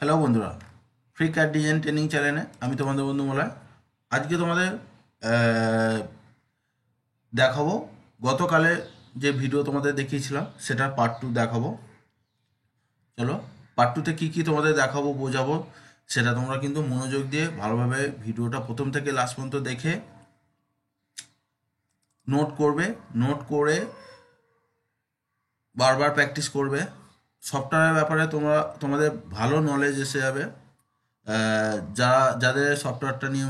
Hello বন্ধুরা, free CAD design training চ্যানেলে আমি তোমাদের বন্ধু মলয়। আজকে তোমাদের আহ, দেখাবো গতকালে যে ভিডিও তোমাদের দেখিয়েছিলাম সেটার পার্ট 2 দেখাবো। চলো, পার্ট 2তে কী কী তোমাদের দেখাবো বোঝাবো সেটা তোমরা কিন্তু মনোযোগ দিয়ে ভালোভাবে ভিডিওটা প্রথম থেকে লাস্ট পর্যন্ত দেখে নোট করবে। নোট করে বারবার প্র্যাকটিস করবে। সফটওয়্যারের ব্যাপারে তোমাদের ভালো নলেজ এসে যাবে। যাদের সফটওয়্যারটা নিয়ে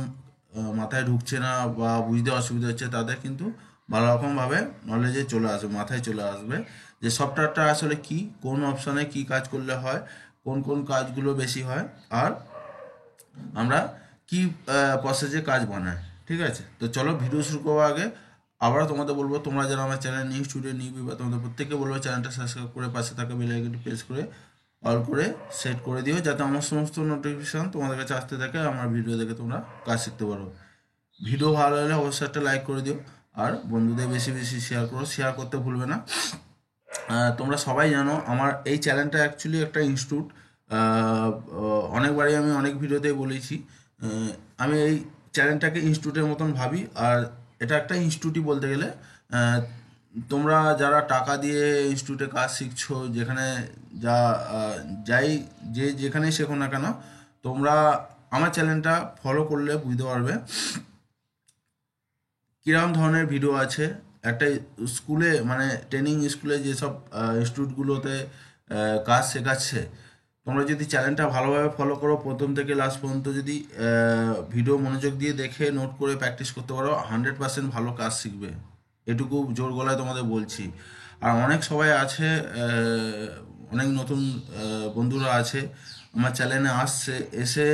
মাথায় ঢুকছে না বা বুঝতে অসুবিধা হচ্ছে তাদের কিন্তু ভালো রকমভাবে নলেজে চলে আসবে, মাথায় চলে আসবে যে সফটওয়্যারটা আসলে কি, কোন অপশানে কি কাজ করলে হয়, কোন কোন কাজগুলো বেশি হয়, আর আমরা কি প্রসেসে কাজ বানাই। ঠিক আছে, তো চলো ভিডিও শুরু করার আগে আবারও তোমাদের বলবো, তোমরা যারা আমার চ্যানেল নিউ স্টুডেন্ট নিউ বা তোমাদের প্রত্যেককে বলবো চ্যানেলটা সাবস্ক্রাইব করে পাশে থাকা বেল আইকনটি প্রেস করে অল করে সেট করে দিও, যাতে আমার সমস্ত নোটিফিকেশান তোমাদের কাছে আসতে থাকে, আমার ভিডিও দেখে তোমরা কাজ শিখতে পারো। ভিডিও ভালো হলে অবশ্যই একটা লাইক করে দিও, আর বন্ধুদের বেশি বেশি শেয়ার করো, শেয়ার করতে ভুলবে না। তোমরা সবাই জানো আমার এই চ্যানেলটা অ্যাকচুয়ালি একটা ইনস্টিটিউট। অনেকবারই আমি অনেক ভিডিওতেই বলেছি, আমি এই চ্যানেলটাকে ইনস্টিটিউটের মতন ভাবি, আর এটা একটা ইনস্টিটিউটই বলতে গেলে। আহ, তোমরা যারা টাকা দিয়ে ইনস্টিটিউটে কাজ শিখছো, যেখানে যা যাই যেখানেই শেখো না কেন, তোমরা আমার চ্যানেলটা ফলো করলে বুঝতে পারবে কিরকম ধরনের ভিডিও আছে। একটা স্কুলে মানে ট্রেনিং স্কুলে যেসব ইনস্টিটিউটগুলোতে কাজ শেখাচ্ছে, তোমরা যদি চ্যানেলটা ভালোভাবে ফলো করো, প্রথম থেকে লাস্ট পর্যন্ত যদি ভিডিও মনোযোগ দিয়ে দেখে নোট করে প্র্যাকটিস করতে পারো, 100% ভালো কাজ শিখবে। এটুকু জোর গলায় তোমাদের বলছি। আর অনেক সবাই আছে, অনেক নতুন বন্ধুরা আছে আমার চ্যানেলে আসছে, এসে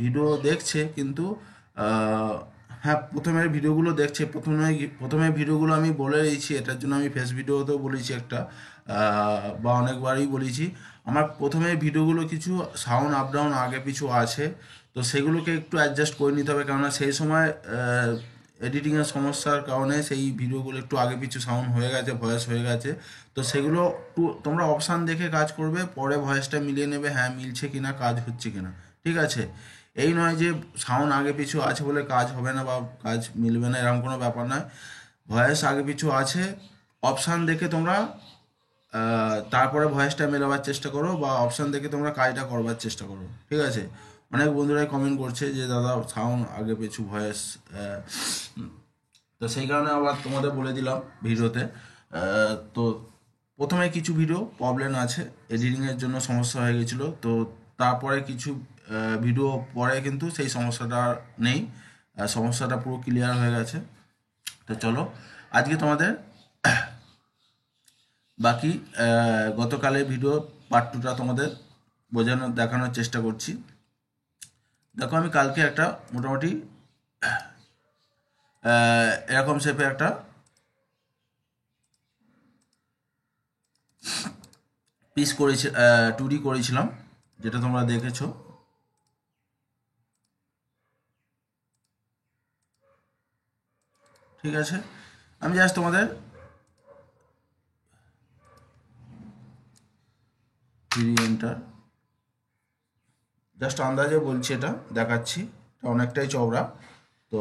ভিডিও দেখছে, কিন্তু হ্যাঁ, প্রথমের ভিডিওগুলো দেখছে। প্রথমে ভিডিওগুলো আমি বলে দিয়েছি, এটার জন্য আমি ফেস ভিডিওতেও বলেছি একটা, বা অনেকবারই বলেছি। আমার প্রথমে ভিডিওগুলো কিছু সাউন্ড আপ ডাউন আগে পিছু আছে, তো সেগুলোকে একটু অ্যাডজাস্ট করে নিতে হবে, কেননা সেই সময় এডিটিংয়ের সমস্যার কারণে সেই ভিডিওগুলো একটু আগে পিছু সাউন্ড হয়ে গেছে, ভয়েস হয়ে গেছে। তো সেগুলো একটু তোমরা অপশান দেখে কাজ করবে, পরে ভয়েসটা মিলিয়ে নেবে, হ্যাঁ মিলছে কিনা, কাজ হচ্ছে কিনা। ঠিক আছে, এই নয় যে সাউন্ড আগে পিছু আছে বলে কাজ হবে না বা কাজ মিলবে না, এরকম কোনো ব্যাপার নয়। ভয়েস আগে পিছু আছে, অপশান দেখে তোমরা তারপরে ভয়েসটা মেলাবার চেষ্টা করো, বা অপশান দেখে তোমরা কাজটা করবার চেষ্টা করো। ঠিক আছে, অনেক বন্ধুরাই কমেন্ট করছে যে দাদা সাউন্ড আগে পিছু ভয়েস, তো সেই কারণে আবার তোমাদের বলে দিলাম ভিডিওতে। তো প্রথমে কিছু ভিডিও প্রবলেম আছে, এডিটিংয়ের জন্য সমস্যা হয়ে গেছিলো, তো তারপরে কিছু ভিডিও পরে কিন্তু সেই সমস্যাটা আর নেই, সমস্যাটা পুরো ক্লিয়ার হয়ে গেছে। তো চলো আজকে তোমাদের বাকি গতকালের ভিডিও পার্ট 2টা তোমাদের দেখানোর চেষ্টা করছি। দেখো, আমি কালকে একটা মোটামুটি এরকম শেপে একটা পিস করেছি, 2D করেছিলাম, যেটা তোমরা দেখেছো। ঠিক আছে, আমি জাস্ট তোমাদের এন্টার জাস্ট আন্দাজে বলছি, এটা দেখাচ্ছি, এটা অনেকটাই চওড়া। তো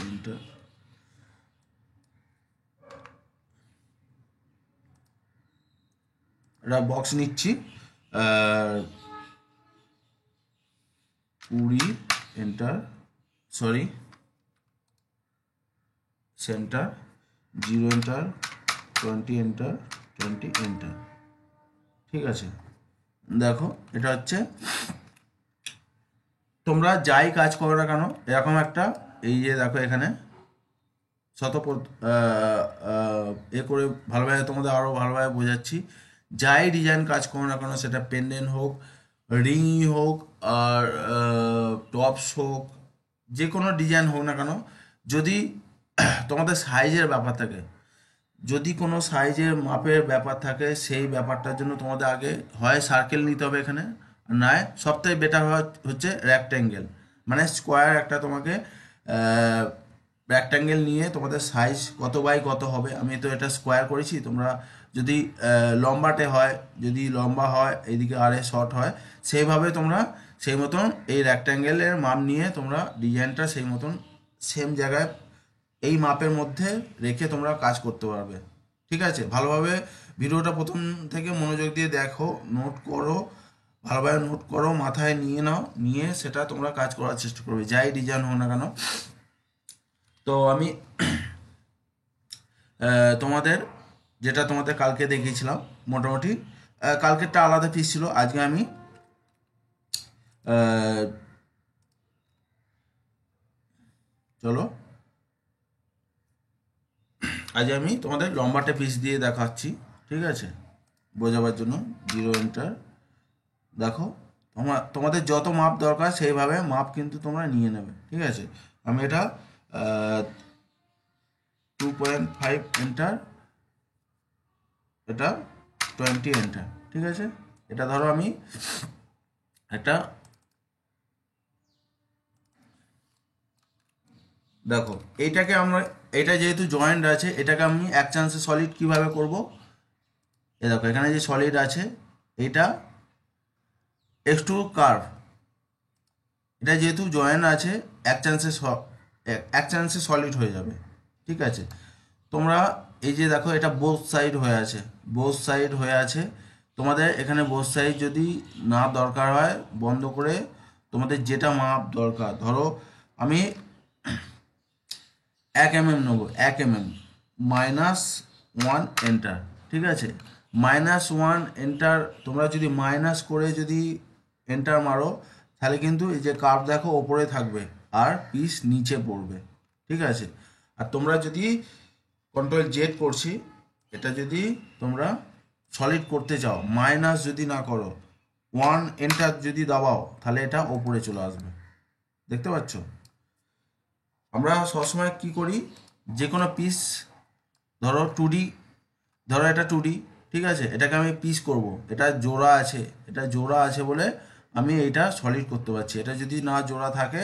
এন্টার, এটা বক্স নিচ্ছি, 20 enter, sorry centre, 0 enter, 20 enter, 20 enter. ঠিক আছে, দেখো এটা হচ্ছে, তোমরা যাই কাজ করো না কেন এরকম একটা, এই যে দেখো এখানে শত এ করে ভালোভাবে তোমাদের আরও ভালোভাবে বোঝাচ্ছি। যাই ডিজাইন কাজ করো না কেন, সেটা পেন্ডেন্ট হোক, রিংই হোক, আর টপস হোক, যে কোনো ডিজাইন হোক না কেন, যদি তোমাদের সাইজের ব্যাপার থাকে, যদি কোনো সাইজের মাপের ব্যাপার থাকে, সেই ব্যাপারটার জন্য তোমাদের আগে হয় সার্কেল নিতে হবে এখানে, নয় সবথেকে বেটার হচ্ছে রেক্ট্যাঙ্গেল, মানে স্কোয়ার একটা তোমাকে রেক্ট্যাঙ্গেল নিয়ে তোমাদের সাইজ কত বাই কত হবে, আমি তো এটা স্কোয়ার করেছি। তোমরা যদি লম্বাটে হয়, যদি লম্বা হয়, এইদিকে আরে শর্ট হয়, সেইভাবে তোমরা সেই মতন এই রেক্ট্যাঙ্গেলের মাপ নিয়ে তোমরা ডিজাইনটা সেই মতন সেম জায়গায় এই মাপের মধ্যে রেখে তোমরা কাজ করতে পারবে। ঠিক আছে, ভালোভাবে ভিডিওটা প্রথম থেকে মনোযোগ দিয়ে দেখো, নোট করো, ভালোভাবে নোট করো, মাথায় নিয়ে নাও, নিয়ে সেটা তোমরা কাজ করার চেষ্টা করবে, যাই ডিজাইন হোক না কেন। তো আমি তোমাদের যেটা তোমাদের কালকে দেখিয়েছিলাম মোটামুটি, কালকেরটা আলাদা পিস ছিল, আজকে আমি চলো আজ আমি তোমাদের লম্বাটা পিস দিয়ে দেখাচ্ছি। ঠিক আছে, বোঝাবার জন্য 0 এন্টার। দেখো, তোমাদের যত মাপ দরকার সেইভাবে মাপ কিন্তু তোমরা নিয়ে নেবে। ঠিক আছে, আমি এটা 2.5 এন্টার, এটা 20 এন্টার। ঠিক আছে, এটা ধরো আমি একটা, দেখো এইটাকে আমরা, এটা যেহেতু জয়েন্ট আছে, এটাকে আমি এক চান্সে সলিড কিভাবে করব। এ দেখো এখানে যে সলিড আছে, এটা একটু কার্ভ, এটা যেহেতু জয়েন্ট আছে, এক চান্সে সলিড হয়ে যাবে। ঠিক আছে, তোমরা এই যে দেখো এটা বোথ সাইড হয়ে আছে, বোথ সাইড হয়ে আছে। তোমাদের এখানে বোথ সাইড যদি না দরকার হয়, বন্ধ করে তোমাদের যেটা মাপ দরকার, ধরো আমি 1 mm নেবো, 1 mm, -1 এন্টার। ঠিক আছে, -1 এন্টার, তোমরা যদি মাইনাস করে যদি এন্টার মারো, তাহলে কিন্তু এই যে কার্ভ দেখো ওপরে থাকবে আর পিস নিচে পড়বে। ঠিক আছে, আর তোমরা যদি Ctrl Z করছি, এটা যদি তোমরা সলিড করতে চাও, মাইনাস যদি না করো, 1 এন্টার যদি দাবাও, তাহলে এটা ওপরে চলে আসবে। দেখতে পাচ্ছ, আমরা সবসময় কি করি, যে কোনো পিস, ধরো 2D, ধরো এটা 2D। ঠিক আছে, এটাকে আমি পিস করব, এটা জোড়া আছে, এটা জোড়া আছে বলে আমি এইটা সলিড করতে পারছি। এটা যদি না জোড়া থাকে,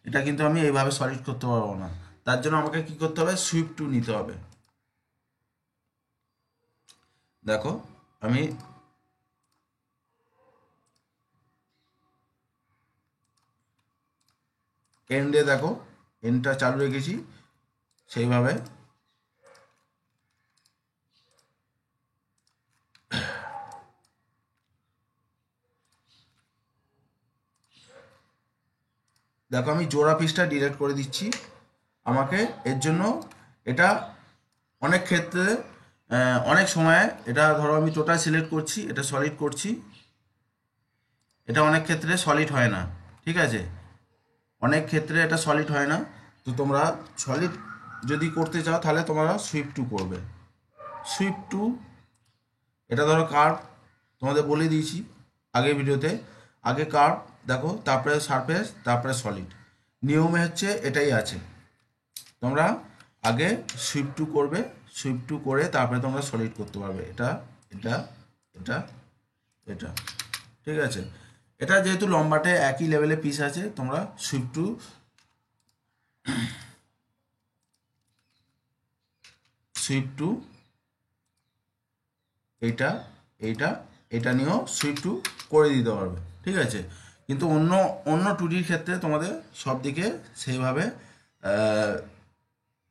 এটা কিন্তু আমি এইভাবে সলিড করতে পারবো না। তার জন্য আমাকে কি করতে হবে, সুইপ টু নিতে হবে। দেখো আমি এন্ডে, দেখো এন্ডটা চালু রেখেছি সেইভাবে। দেখো আমি জোড়া পিসটা ডিলিট করে দিচ্ছি। আমাকে এর জন্য এটা অনেক ক্ষেত্রে অনেক সময়, এটা ধরো আমি টোটাল সিলেক্ট করছি, এটা সলিড করছি, এটা অনেক ক্ষেত্রে সলিড হয় না। ঠিক আছে, অনেক ক্ষেত্রে এটা সলিড হয় না। তো তোমরা সলিড যদি করতে চাও, তাহলে তোমরা সুইপ টু করবে। সুইপ টু, এটা ধরো কার্ভ, তোমাদের বলে দিয়েছি আগের ভিডিওতে, আগে কার্ভ দেখো, তারপরে সারফেস, তারপরে সলিড, নিয়মে হচ্ছে এটাই আছে। তোমরা আগে সুইপ টু করবে, সুইপ টু করে তারপরে তোমরা সলিড করতে পারবে, এটা এটা এটা এটা। ঠিক আছে, এটা যেহেতু লম্বাটে একই লেভেলে পিস আছে, তোমরা সুইপ টু, সুইপ টু, এইটা এইটা এটা নিয়েও সুইপ টু করে দিতে পারবে। ঠিক আছে, কিন্তু অন্য অন্য 2Dর ক্ষেত্রে তোমাদের সব দিকে সেইভাবে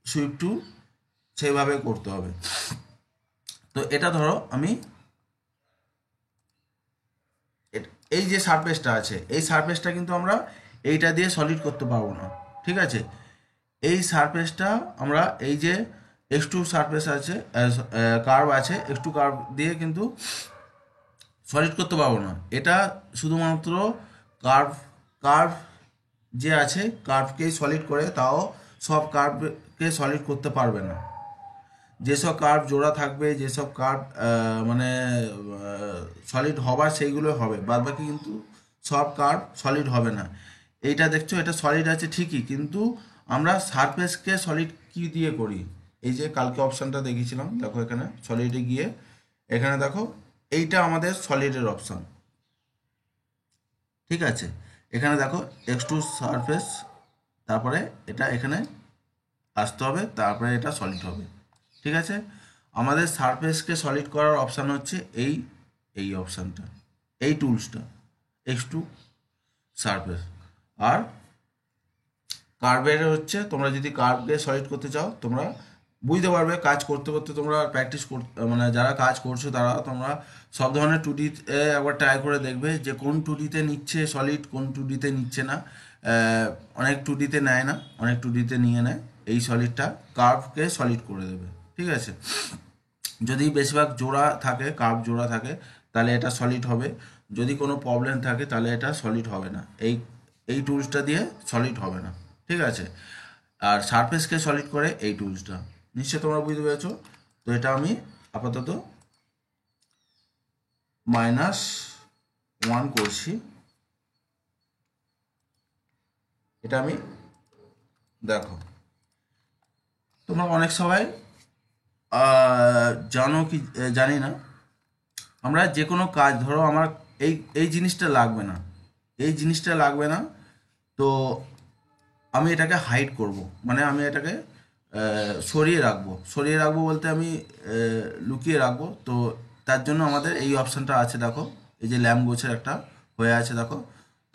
সুইপ টু সেইভাবে করতে হবে। তো এটা ধরো আমি এই যে সারফেসটা আছে, এই সারফেসটা কিন্তু আমরা এইটা দিয়ে সলিড করতে পারবো না। ঠিক আছে, এই সারফেসটা আমরা এই যে X2 সারফেস আছে, কার্ভ আছে, X2 কার্ভ দিয়ে কিন্তু সলিড করতে পারবো না। এটা শুধুমাত্র কার্ভ, কার্ভ যে আছে কার্ভকেই সলিড করে, তাও সব কার্ভকে সলিড করতে পারবে না। যেসব কার্ভ জোড়া থাকবে, যেসব কার্ভ মানে সলিড হবার, সেইগুলো হবে, বাদ বাকি কিন্তু সব কার্ভ সলিড হবে না। এইটা দেখছো, এটা সলিড আছে ঠিকই, কিন্তু আমরা সারফেসকে সলিড কি দিয়ে করি, এই যে কালকে অপশানটা দেখিয়েছিলাম, দেখো এখানে সলিডে গিয়ে এখানে দেখো, এইটা আমাদের সলিডের অপশান। ঠিক আছে, এখানে দেখো X2 সারফেস, তারপরে এটা এখানে আসতে হবে, তারপরে এটা সলিড হবে। ঠিক আছে, আমাদের সারফেসকে সলিড করার অপশান হচ্ছে এই অপশানটা, এই টুলসটা, X2 সারফেস। আর কার্ভের হচ্ছে, তোমরা যদি কার্ভকে সলিড করতে চাও, তোমরা বুঝতে পারবে কাজ করতে করতে, তোমরা প্র্যাকটিস মানে যারা কাজ করছো তারা তোমরা সব ধরনের 2D একবার ট্রাই করে দেখবে যে কোন 2Dতে নিচ্ছে সলিড, কোন 2Dতে নিচ্ছে না। অনেক 2Dতে নেয় না, অনেক 2Dতে নিয়ে নেয়। এই সলিডটা কার্ভকে সলিড করে দেবে। ঠিক আছে, যদি বেশিরভাগ জোড়া থাকে, কার্ভ জোড়া থাকে, তাহলে এটা সলিড হবে। যদি কোনো প্রবলেম থাকে তাহলে এটা সলিড হবে না, এই টুলসটা দিয়ে সলিড হবে না। ঠিক আছে, আর সারফেসকে সলিড করে এই টুলসটা। নিশ্চয় তোমরা বুঝতে পেরেছো। তো এটা আমি আপাতত -1 করছি। এটা আমি, দেখো তোমরা অনেক সবাই জানো কি জানি না, আমরা যে কোনো কাজ, ধরো আমার এই এই জিনিসটা লাগবে না, এই জিনিসটা লাগবে না, তো আমি এটাকে হাইড করব, মানে আমি এটাকে সরিয়ে রাখবো বলতে আমি লুকিয়ে রাখবো। তো তার জন্য আমাদের এই অপশানটা আছে, দেখো এই যে ল্যাম্প গোছের একটা হয়ে আছে, দেখো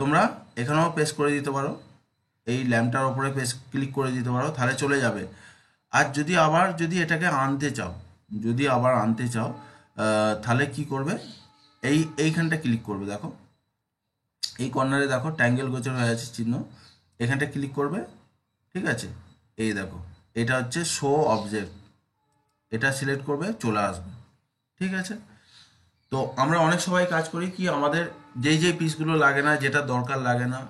তোমরা এখানেও প্রেস করে দিতে পারো, এই ল্যাম্পটার ওপরে প্রেস ক্লিক করে দিতে পারো, তাহলে চলে যাবে। আর যদি আবার যদি এটাকে আনতে চাও, যদি আবার আনতে চাও, তাহলে কি করবে, এইখানটা ক্লিক করবে, দেখো এই কর্নারে দেখো ট্যাঙ্গেল গোচর হয়ে আছে চিহ্ন, এখানটা ক্লিক করবে। ঠিক আছে, এই দেখো এটা হচ্ছে শো অবজেক্ট, এটা সিলেক্ট করবে, চলে আসবে। ঠিক আছে, তো আমরা অনেক সময় কাজ করি কি, আমাদের যেই পিসগুলো লাগে না, যেটা দরকার লাগে না,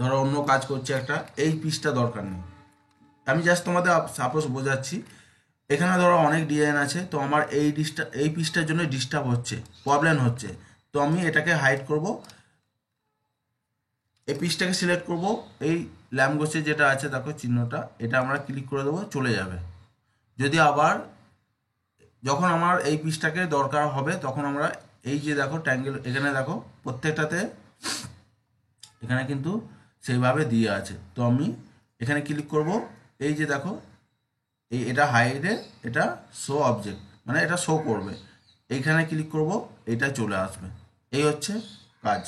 ধরো অন্য কাজ করছে একটা, এই পিসটা দরকার নেই, আমি জাস্ট তোমাদের সাপোজ বোঝাচ্ছি। এখানে ধরো অনেক ডিজাইন আছে, তো আমার এই পিসটার জন্য ডিস্টার্ব হচ্ছে, প্রবলেম হচ্ছে, তো আমি এটাকে হাইড করব, এই পিসটাকে সিলেক্ট করব, এই ল্যাম্পগোসে যেটা আছে দেখো চিহ্নটা, এটা আমরা ক্লিক করে দেবো, চলে যাবে। যদি আবার যখন আমার এই পিসটাকে দরকার হবে, তখন আমরা এই যে দেখো ট্যাঙ্গেল, এখানে দেখো প্রত্যেকটাতে এখানে কিন্তু সেইভাবে দিয়ে আছে, তো আমি এখানে ক্লিক করব, এই যে দেখো এটা হাইডে, এটা শো অবজেক্ট, মানে এটা শো করবে, এইখানে ক্লিক করব, এটা চলে আসবে। এই হচ্ছে কাজ।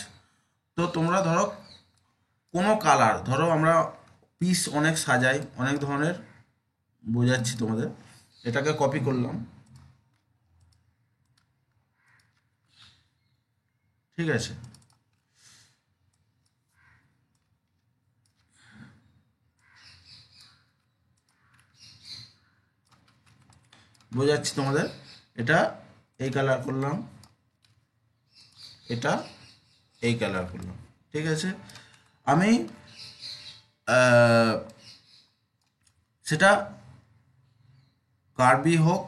তো তোমরা ধরো কোনো কালার, ধরো আমরা পিস অনেক সাজাই অনেক ধরনের, বোঝাচ্ছি তোমাদের, এটাকে কপি করলাম। ঠিক আছে, বোঝাচ্ছি তোমাদের, এটা এই কালার করলাম, এটা এই কালার করলাম। ঠিক আছে, আমি সেটা কার্ভই হোক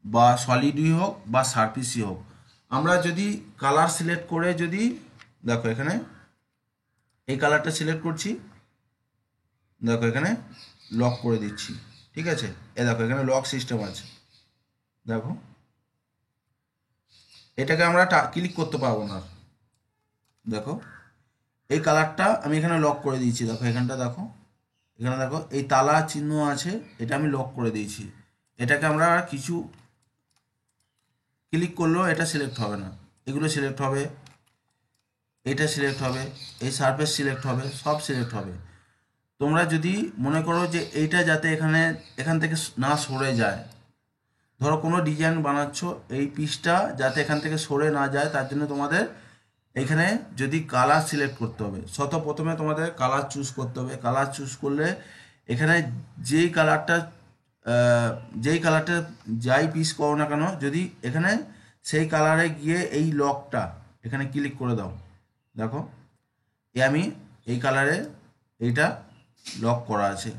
বা সলিডই হোক বা সারফেসই হোক, আমরা যদি কালার সিলেক্ট করে, যদি দেখো এখানে এই কালারটা সিলেক্ট করছি, দেখো এখানে লক করে দিচ্ছি। ঠিক আছে, এ দেখো এখানে লক সিস্টেম আছে, দেখো এটাকে আমরা ক্লিক করতে পারবো না। দেখো এই কালারটা আমি এখানে লক করে দিয়েছি, দেখো এখানটা দেখো, এখানে দেখো এই তালা চিহ্ন আছে, এটা আমি লক করে দিয়েছি। এটাকে আমরা কিছু ক্লিক করলেও এটা সিলেক্ট হবে না, এগুলো সিলেক্ট হবে, এটা সিলেক্ট হবে, এই সারফেস সিলেক্ট হবে, সব সিলেক্ট হবে। তোমরা যদি মনে করো যে এইটা যাতে এখান থেকে না সরে যায়, ধরো কোনো ডিজাইন বানাচ্ছ, এই পিসটা যাতে এখান থেকে সরে না যায়, তার জন্য তোমাদের এখানে যদি কালার সিলেক্ট করতে হবে, প্রথমে তোমাদের কালার চুজ করতে হবে। কালার চুজ করলে এখানে যেই কালারটা যেই কালারটা যাই পিস করো না কেন, যদি এখানে সেই কালারে গিয়ে এই লকটা এখানে ক্লিক করে দাও, দেখো আমি এই কালারে এইটা লক করা আছে,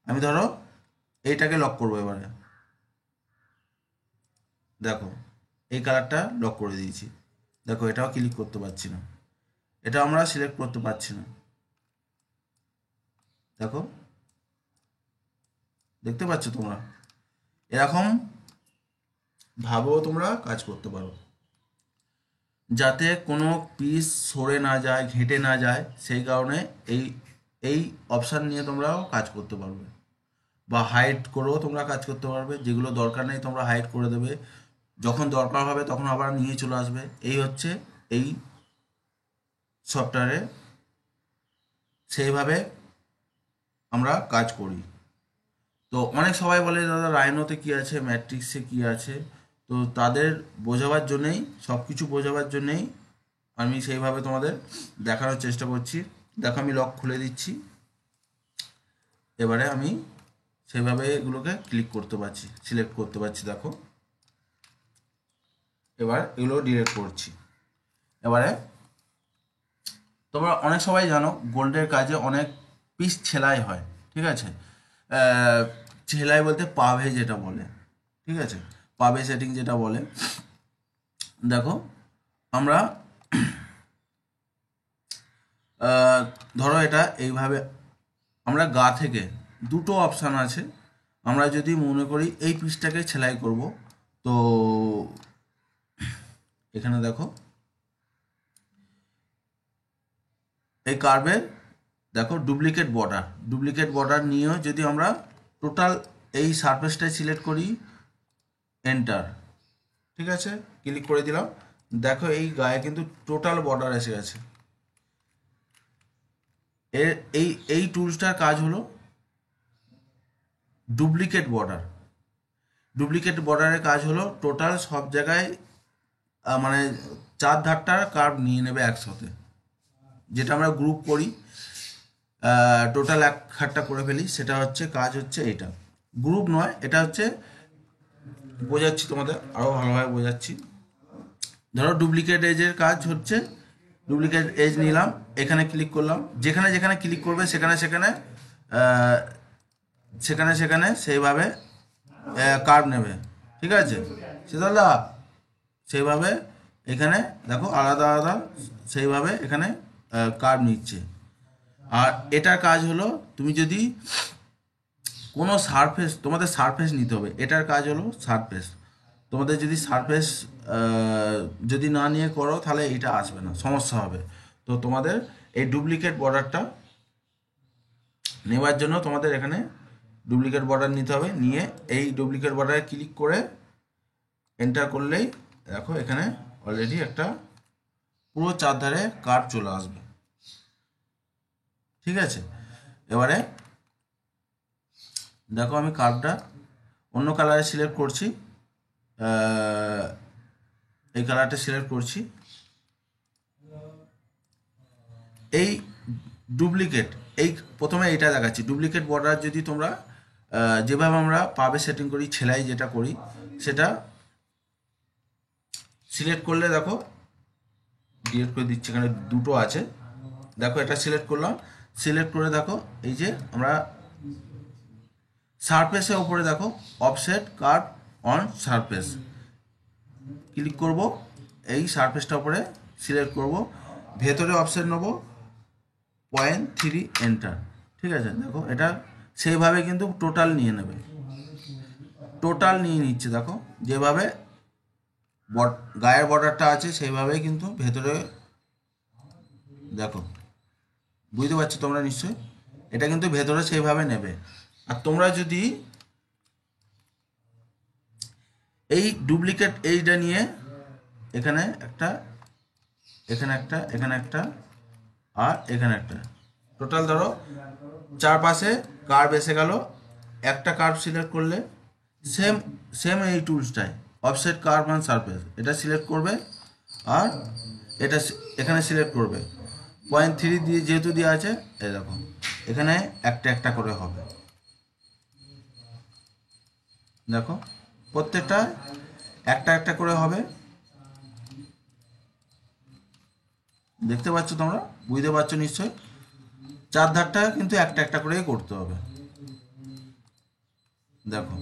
আমি ধরো এইটাকে লক করবো এবারে, দেখো এই কালারটা লক করে দিয়েছি, দেখো এটাও ক্লিক করতে পারছি না, এটা আমরা সিলেক্ট করতে পারছি না, দেখো দেখতে পাচ্ছ তোমরা, এরকম ভাবেও তোমরা কাজ করতে পারো, যাতে কোনো পিস সরে না যায়, ঘেঁটে না যায়, সেই কারণে এই এই অপশান নিয়ে তোমরাও কাজ করতে পারবে। বা হাইড করেও তোমরা কাজ করতে পারবে, যেগুলো দরকার নেই তোমরা হাইড করে দেবে, যখন দরকার হবে তখন আবার নিয়ে চলে আসবে। এই হচ্ছে এই সফটওয়্যারে সেইভাবে আমরা কাজ করি। তো অনেক সবাই বলে দাদা রাইনোতে কী আছে, ম্যাট্রিক্সে কী আছে, তো তাদের বোঝাবার জন্যেই, সব কিছু বোঝাবার জন্যেই আমি সেইভাবে তোমাদের দেখানোর চেষ্টা করছি। দেখো আমি লক খুলে দিচ্ছি, এবারে আমি সেভাবে এগুলোকে ক্লিক করতে পারছি, সিলেক্ট করতে পারছি। দেখো এবার এগুলো ডিলিট করছি। এবারে তোমরা অনেক সবাই জানো গোল্ডের কাজে অনেক পিস সেলাই হয়, ঠিক আছে। সেলাই বলতে পাভে যেটা বলে, ঠিক আছে, পাভে সেটিং যেটা বলে। দেখো আমরা ধরো এটা এইভাবে, আমরা গা থেকে দুটো অপশান আছে। আমরা যদি মনে করি এই পিসটাকে সেলাই করব, তো এখানে দেখো এই কার্ভের দেখো ডুপ্লিকেট বর্ডার নিয়েও যদি আমরা টোটাল এই সারফেসটাই সিলেক্ট করি, এন্টার, ঠিক আছে, ক্লিক করে দিলাম। দেখো এই গায়ে কিন্তু টোটাল বর্ডার এসে গেছে। এর এই টুলসটার কাজ হলো ডুপ্লিকেট বর্ডারের কাজ হলো টোটাল সব জায়গায় মানে চার ধারটার কার্ভ নিয়ে নেবে একসাথে। যেটা আমরা গ্রুপ করি, টোটাল এক হাতটা করে ফেলি, সেটা হচ্ছে কাজ হচ্ছে এটা। গ্রুপ নয়, এটা হচ্ছে, বোঝাচ্ছি তোমাদের আরও ভালোভাবে বোঝাচ্ছি। ধরো ডুপ্লিকেট এজের কাজ হচ্ছে, ডুপ্লিকেট এজ নিলাম, এখানে ক্লিক করলাম, যেখানে যেখানে ক্লিক করবে সেখানে সেখানে সেইভাবে কার্ভ নেবে, ঠিক আছে শীতলদা, সেইভাবে এখানে দেখো আলাদা আলাদা সেইভাবে এখানে কার্ভ নিচ্ছে। আর এটার কাজ হলো, তুমি যদি কোনো সারফেস, তোমাদের সারফেস নিতে হবে, এটার কাজ হলো সারফেস। তোমাদের যদি সারফেস যদি না নিয়ে করো তাহলে এটা আসবে না, সমস্যা হবে। তো তোমাদের এই ডুপ্লিকেট বর্ডারটা নেওয়ার জন্য তোমাদের এখানে ডুপ্লিকেট বর্ডার নিতে হবে, নিয়ে এই ডুপ্লিকেট বর্ডারে ক্লিক করে এন্টার করলেই দেখো এখানে অলরেডি একটা পুরো চারধারে কার্ভ চলে আসবে, ঠিক আছে। এবারে দেখো আমি কার্ভটা অন্য কালারে সিলেক্ট করছি, এই কালারটা সিলেক্ট করছি। এই ডুপ্লিকেট, এই প্রথমে এইটা দেখাচ্ছি ডুপ্লিকেট বর্ডার। যদি তোমরা যেভাবে আমরা পাবে সেটিং করি, সেলাই যেটা করি, সেটা সিলেক্ট করলে দেখো ডিলিট করে দিচ্ছি, এখানে দুটো আছে, দেখো এটা সিলেক্ট করলাম। সিলেক্ট করে দেখো এই যে আমরা সারফেসের ওপরে দেখো offset curve on surface click করব, এই সারফেসটা উপরে সিলেক্ট করব, ভেতরে অফসেট নেবো 0.3 এন্টার, ঠিক আছে। দেখো এটা সেইভাবে কিন্তু টোটাল নিয়ে নেবে, টোটাল নিয়ে নিচ্ছে। দেখো যেভাবে গায়ের বর্ডারটা আছে সেইভাবেই কিন্তু ভেতরে, দেখো বুঝতে পারছো তোমরা নিশ্চয়ই, এটা কিন্তু ভেতরে সেইভাবে নেবে। আর তোমরা যদি এই ডুপ্লিকেট এইটা নিয়ে এখানে একটা, এখানে একটা, এখানে একটা, আর এখানে একটা, টোটাল ধরো চারপাশে কার্ভ এসে গেল। একটা কার্ভ সিলেক্ট করলে সেম সেম এই টুলসটাই অফসেট কার্ভ অন সারফেস, এটা সিলেক্ট করবে, আর এটা এখানে সিলেক্ট করবে 0.3 দিয়ে যেহেতু দেওয়া আছে, এই দেখো এখানে একটা একটা করে হবে। দেখো প্রত্যেকটা একটা একটা করে হবে, দেখতে পাচ্ছ তোমরা, বুঝতে পারছো নিশ্চয়। চার ধারটা কিন্তু একটা একটা করেই করতে হবে। দেখো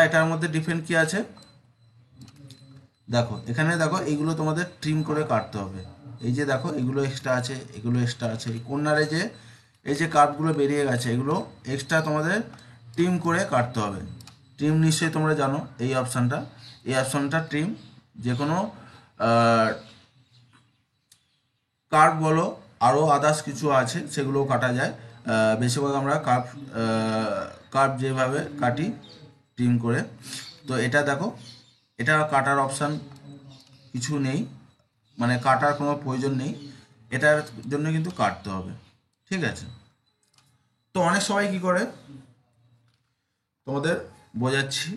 এটার মধ্যে ডিফারেন্ট কি আছে, দেখো এখানে দেখো এইগুলো তোমাদের ট্রিম করে কাটতে হবে। এই যে দেখো এগুলো এক্সট্রা আছে, এগুলো এক্সট্রা আছে, এই কর্নারে যে এই যে কার্ভগুলো বেরিয়ে গেছে, এগুলো এক্সট্রা তোমাদের ট্রিম করে কাটতে হবে। ট্রিম নিশ্চয়ই তোমরা জানো এই অপশানটা, এই অপশানটা ট্রিম, যে কোনো কার্ভ বলো, আরও আদার্স কিছু আছে সেগুলোও কাটা যায়। বেশিরভাগ আমরা কার্ভ কার্ভ যেভাবে কাটি ট্রিম করে। তো এটা দেখো, এটা কাটার অপশান কিছু নেই, মানে কাটার কোনো প্রয়োজন নেই, এটার জন্য কিন্তু কাটতে হবে, ঠিক আছে। তো অনেক সবাই কি করে, তোমাদের বোঝাচ্ছি,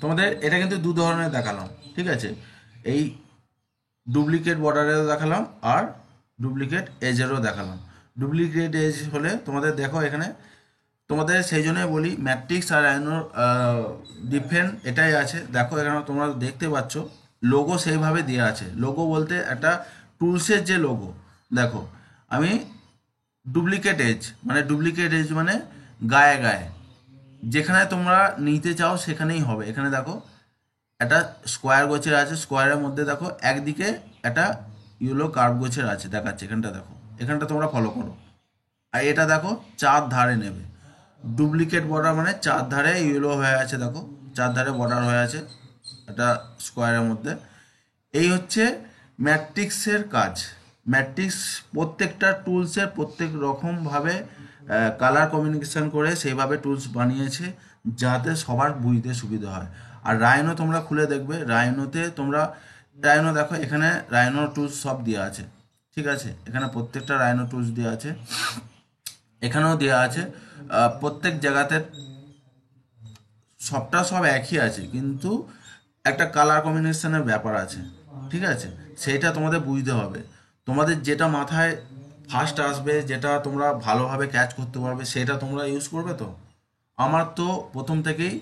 তোমাদের এটা কিন্তু দু ধরনের দেখালাম, ঠিক আছে। এই ডুপ্লিকেট বর্ডারেরও দেখালাম আর ডুপ্লিকেট এজেরও দেখালাম। ডুপ্লিকেট এজ হলে তোমাদের দেখো এখানে, তোমাদের সেই জন্যই বলি ম্যাট্রিক্স আর রাইনোর ডিফারেন্ট এটাই আছে। দেখো এখানে তোমরা দেখতে পাচ্ছ লোগো সেইভাবে দেওয়া আছে। লোগো বলতে একটা টুলসের যে লোগো, দেখো আমি ডুপ্লিকেট এজ মানে গায়ে গায়ে যেখানে তোমরা নিতে চাও সেখানেই হবে। এখানে দেখো একটা স্কোয়ার গোছের আছে, স্কোয়ারের মধ্যে দেখো একদিকে একটা ইয়েলো কার্ভ গোছের আছে দেখাচ্ছে, এখানটা দেখো, এখানটা তোমরা ফলো করো। আর এটা দেখো চার ধারে নেবে, ডুপ্লিকেট বর্ডার মানে চার ধারে ইয়েলো হয়ে আছে, দেখো চার ধারে বর্ডার হয়ে আছে একটা স্কোয়ারের মধ্যে। এই হচ্ছে ম্যাট্রিক্সের কাজ। ম্যাট্রিক্স প্রত্যেকটা টুলসের প্রত্যেক রকমভাবে কালার কমিউনিকেশন করে সেইভাবে টুলস বানিয়েছে যাতে সবার বুঝতে সুবিধা হয়। আর রাইনো তোমরা খুলে দেখবে, রাইনোতে তোমরা রাইনো দেখো এখানে রাইনো টুলস সব দেওয়া আছে, ঠিক আছে। এখানে প্রত্যেকটা রাইনো টুলস দেওয়া আছে, এখানেও দেওয়া আছে। প্রত্যেক জায়গাতে সব একই আছে, কিন্তু একটা কালার কম্বিনেশনের ব্যাপার আছে, ঠিক আছে। সেইটা তোমাদের বুঝতে হবে। তোমাদের যেটা মাথায় ফার্স্ট আসবে, যেটা তোমরা ভালোভাবে ক্যাচ করতে পারবে, সেটা তোমরা ইউজ করবে। তো আমার তো প্রথম থেকেই